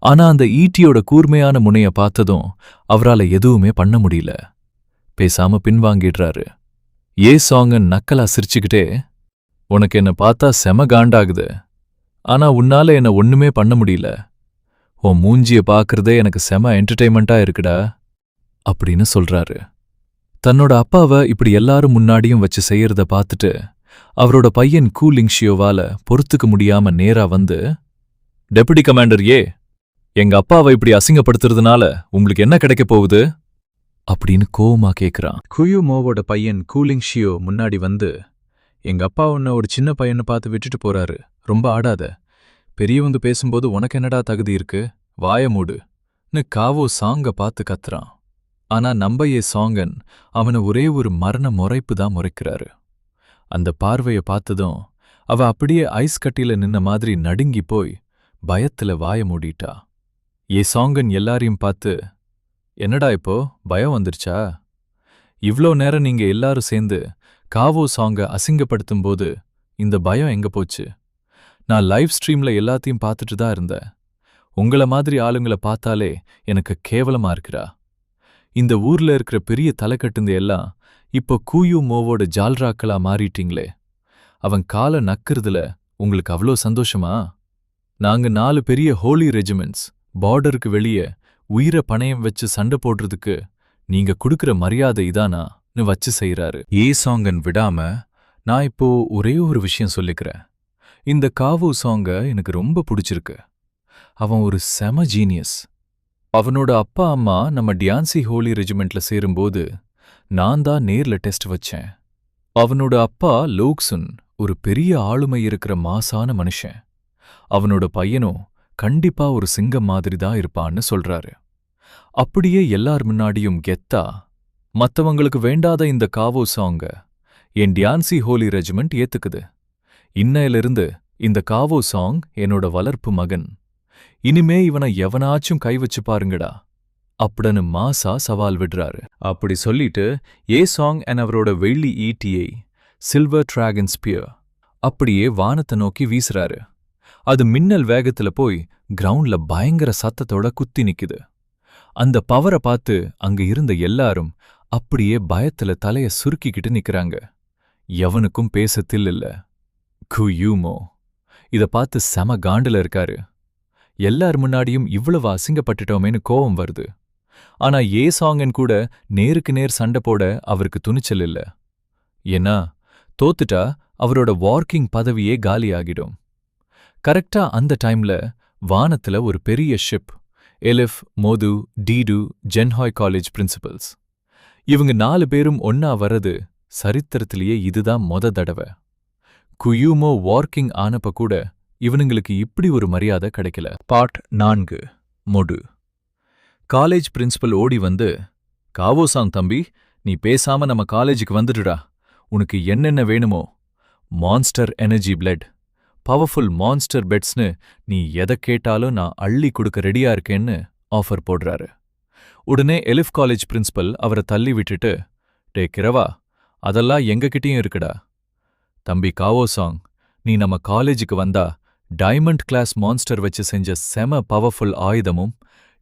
ஆனா அந்த ஈட்டியோட கூர்மையான முனைய பார்த்ததும் அவரால எதுவுமே பண்ண முடியல. பேசாம பின்வாங்கிடுறாரு. ஏ சாங்கன் நக்கலா சிரிச்சுக்கிட்டே, உனக்கு என்ன பார்த்தா செம காண்டாகுது, ஆனா உன்னால என்ன ஒண்ணுமே பண்ண முடியல. உன் மூஞ்சிய பார்க்கறதே எனக்கு செம என்டர்டெயின்மெண்டா இருக்குடா அப்படின்னு சொல்றாரு. தன்னோட அப்பாவை இப்படி எல்லாரும் முன்னாடியும் வச்சு செய்யறத பார்த்துட்டு அவரோட பையன் கூலிங்ஷியோவால பொறுத்துக்க முடியாம நேரா வந்து, டெபுட்டி கமாண்டர் ஏ, எங்க அப்பாவை இப்படி அசிங்கப்படுத்துறதுனால உங்களுக்கு என்ன கிடைக்க போகுது அப்படின்னு கோவமா கேக்குறான். குயுமோவோட பையன் கூலிங்ஷியோ முன்னாடி வந்து, எங்க அப்பா உன்னை ஒரு சின்ன பையனை பார்த்து விட்டுட்டு போறாரு, ரொம்ப ஆடாத. பெரியவங்க பேசும்போது உனக்கு என்னடா தகுதி இருக்கு, வாய மூடுன்னு காவோ சாங்க பார்த்து கத்துறான். ஆனா நம்ப ஏ சாங்கன் அவனை ஒரே ஒரு மரண முறைப்பு தான் முறைக்கிறாரு. அந்த பார்வைய பார்த்ததும் அவ அப்படியே ஐஸ் கட்டில நின்ன மாதிரி நடுங்கி போய் பயத்துல வாய மூடிட்டா. ஏ சாங்கன் எல்லாரையும் பார்த்து, என்னடா இப்போ பயம் வந்துருச்சா? இவ்ளோ நேரம் நீங்க எல்லாரும் சேர்ந்து காவோ சாங்க அசிங்கப்படுத்தும்போது இந்த பயம் எங்க போச்சு? நான் லைவ் ஸ்ட்ரீம்ல எல்லாத்தையும் பார்த்துட்டு தான் இருந்தேன். உங்கள மாதிரி ஆளுங்களை பார்த்தாலே எனக்கு கேவலமா இருக்குடா. இந்த ஊர்ல இருக்கிற பெரிய தலைக்கட்டுந்த எல்லாம் இப்போ கூயுமோவோட ஜால்ராக்களா மாறிட்டீங்களே. அவன் காலை நக்குறதுல உங்களுக்கு அவ்வளோ சந்தோஷமா? நாங்க 4 பெரிய ஹோலி ரெஜிமெண்ட்ஸ் பார்டருக்கு வெளியே உயிரை பணயம் வச்சு சண்டை போடுறதுக்கு நீங்க குடுக்கிற மரியாதை இதானான்னு வச்சு செய்யறாரு. ஏ சாங்கன் விடாம, நான் இப்போ ஒரே ஒரு விஷயம் சொல்லிக்கிறேன். இந்த காவோ சாங்க எனக்கு ரொம்ப பிடிச்சிருக்கு. அவன் ஒரு செம ஜீனியஸ். அவனோட அப்பா அம்மா நம்ம டியான்சி ஹோலி ரெஜிமெண்ட்ல சேரும்போது நான் தான் நேர்ல டெஸ்ட் வச்சேன். அவனோட அப்பா லோக்சுன் ஒரு பெரிய ஆளுமை இருக்கிற மாசான மனுஷன். அவனோட பையனும் கண்டிப்பா ஒரு சிங்கம் மாதிரி தான் இருப்பான்னு சொல்றாரு. அப்படியே எல்லார் முன்னாடியும் கெத்தா, மத்தவங்களுக்கு வேண்டாத இந்த காவோ சாங்க என் டியான்சி ஹோலி ரெஜிமெண்ட் ஏத்துக்குது. இன்னையிலிருந்து இந்த காவோ சாங் என்னோட வளர்ப்பு மகன். இனிமே இவனை எவனாச்சும் கை வச்சு பாருங்கடா அப்படின்னு மாசா சவால் விடுறாரு. அப்படி சொல்லிட்டு ஏ சாங் அவரோட வெள்ளி ஈட்டியை, சில்வர் டிராகன் ஸ்பியர், அப்படியே வானத்தை நோக்கி வீசுறாரு. அது மின்னல் வேகத்துல போய் கிரவுண்ட்ல பயங்கர சத்தத்தோட குத்தி நிக்குது. அந்த பவரை பார்த்து அங்க இருந்த எல்லாரும் அப்படியே பயத்துல தலைய சுருக்கிக்கிட்டு நிக்கிறாங்க. எவனுக்கும் பேச தில்லில்ல. குயூமோ இத பார்த்து செம காண்டுல இருக்காரு. எல்லார் முன்னாடியும் இவ்வளவு அசிங்கப்பட்டுட்டோமேனு கோவம் வருது. ஆனா ஏ சாங்கன் கூட நேருக்கு நேர் சண்டை போட அவருக்கு துணிச்சல் இல்ல. ஏன்னா தோத்துட்டா அவரோட வார்க்கிங் பதவியே காலியாகிடும். கரெக்டா அந்த டைம்ல வானத்துல ஒரு பெரிய ஷிப், எலிஃப், மோது, டீடு, ஜென்ஹாய் காலேஜ் பிரின்சிபல்ஸ், இவங்க 4 பேரும் ஒன்னா வர்றது சரித்திரத்திலேயே இதுதான் மொத தடவை. குயூமோ வார்க்கிங் ஆனப்ப கூட இவனுங்களுக்கு இப்படி ஒரு மரியாதை கிடைக்கல. பார்ட் 4. மொடு. காலேஜ் பிரின்சிபல் ஓடி வந்து, காவோசாங் தம்பி, நீ பேசாம நம்ம காலேஜுக்கு வந்துடுடா. உனக்கு என்னென்ன வேணுமோ, monster energy blood, powerful monster பெட்ஸ்னு நீ எதை கேட்டாலும் நான் அள்ளி கொடுக்க ரெடியா இருக்கேன்னு ஆஃபர் போடுறாரு. உடனே எலிஃப் காலேஜ் பிரின்சிபல் அவரை தள்ளி விட்டுட்டு, டே கிரவா, அதெல்லாம் எங்ககிட்டயும் இருக்குடா. தம்பி காவோசாங், நீ நம்ம காலேஜுக்கு வந்தா டைமண்ட் கிளாஸ் மான்ஸ்டர் வச்சு செஞ்ச செம பவர்ஃபுல் ஆயுதமும்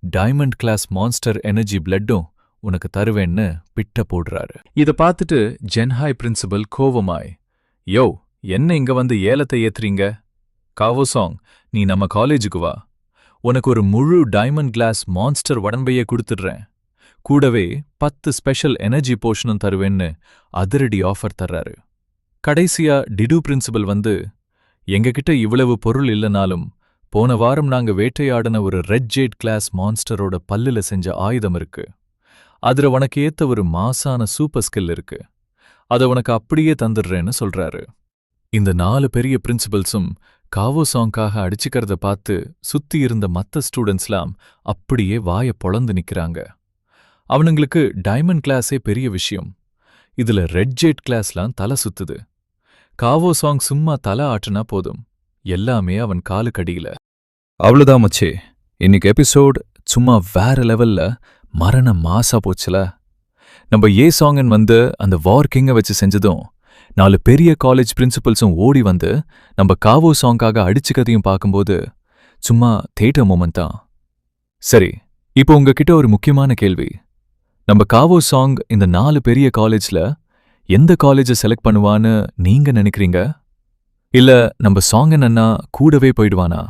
டைமண்ட் கிளாஸ் மான்ஸ்டர் எனர்ஜி பிளட்டும் உனக்கு தருவேன்னு பிட்ட போடுறாரு. இத பார்த்துட்டு ஜென்ஹாய் பிரின்சிபல் கோவமாய், யோ, என்ன இங்க வந்து ஏலத்தை ஏத்துறீங்க? காவோசாங், நீ நம்ம காலேஜுக்கு வா. உனக்கு ஒரு முழு டைமண்ட் கிளாஸ் மான்ஸ்டர் உடம்பையே கொடுத்துடுறேன். கூடவே 10 ஸ்பெஷல் எனர்ஜி போஷனும் தருவேன்னு அதிரடி ஆஃபர் தர்றாரு. கடைசியா டிடு பிரின்சிபல் வந்து, எங்ககிட்ட இவ்வளவு பொருள் இல்லனாலும் போன வாரம் நாங்க வேட்டையாடின ஒரு ரெட் ஜேட் கிளாஸ் மான்ஸ்டரோட பல்லுல செஞ்ச ஆயுதம் இருக்கு. அதுல உனக்கு ஏத்த ஒரு மாசான சூப்பர் ஸ்கில் இருக்கு. அதை உனக்கு அப்படியே தந்துடுறேன்னு சொல்றாரு. இந்த 4 பெரிய பிரின்சிபல்ஸும் காவோசாங்காக அடிச்சுக்கிறத பார்த்து சுத்தி இருந்த மத்த ஸ்டூடெண்ட்ஸ்லாம் அப்படியே வாய பொளந்து நிக்கிறாங்க. அவனுங்களுக்கு டைமண்ட் கிளாஸே பெரிய விஷயம். இதுல ரெட் ஜேட் கிளாஸ்லாம் தலை சுத்துது. காவோசாங் சும்மா தலை ஆட்டுனா போதும், எல்லாமே அவன் காலுக்கடியில. அவ்வளவுதான் மச்சே, இன்னைக்கு எபிசோட் சும்மா வேற லெவல்ல மரண மாசா போச்சுல. நம்ம ஏ சாங்கன் வந்து அந்த வார் கிங்கை வச்சு செஞ்சதும் 4 பெரிய காலேஜ் பிரின்சிபல்ஸும் ஓடி வந்து நம்ம காவோ சாங்காக அடிச்சுக்கதையும் பார்க்கும்போது சும்மா தியேட்டர் மொமெண்ட் தான். சரி, இப்போ உங்ககிட்ட ஒரு முக்கியமான கேள்வி. நம்ம காவோ சாங் இந்த 4 பெரிய காலேஜ்ல எந்த காலேஜை செலக்ட் பண்ணுவான்னு நீங்க நினைக்கிறீங்க? இல்ல நம்ம சாங்கன் அண்ணா கூடவே போயிடுவானா?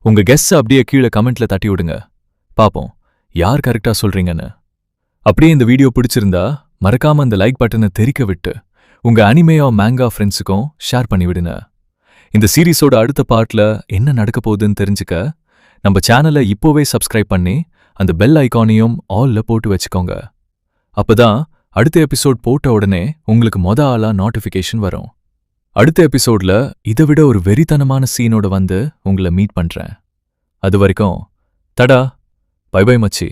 உங்க கெஸ் அப்படியே கீழே கமெண்ட்ல தட்டி விடுங்க. பாப்போம் யார் கரெக்டா சொல்றீங்கன்னு. அப்படியே இந்த வீடியோ பிடிச்சிருந்தா மறக்காம அந்த லைக் பட்டனை தெறிக்க விட்டு உங்க அனிமேயா மேங்கா ஃப்ரெண்ட்ஸுக்கும் ஷேர் பண்ணி விடுங்க. இந்த சீரீஸோட அடுத்த பார்ட்ல என்ன நடக்க போகுதுன்னு தெரிஞ்சுக்க நம்ம சேனலை இப்போவே சப்ஸ்கிரைப் பண்ணி அந்த பெல் ஐகானையும் ஆல்ல போட்டு வச்சுக்கோங்க. அப்பதான் அடுத்த எபிசோட் போட்ட உடனே உங்களுக்கு ஆளா நோட்டிஃபிகேஷன் வரும். அடுத்த எபிசோட்ல இதை விட ஒரு வெறித்தனமான சீனோட வந்து உங்களை மீட் பண்றேன். அது வரைக்கும் தடா, பை பை மச்சி.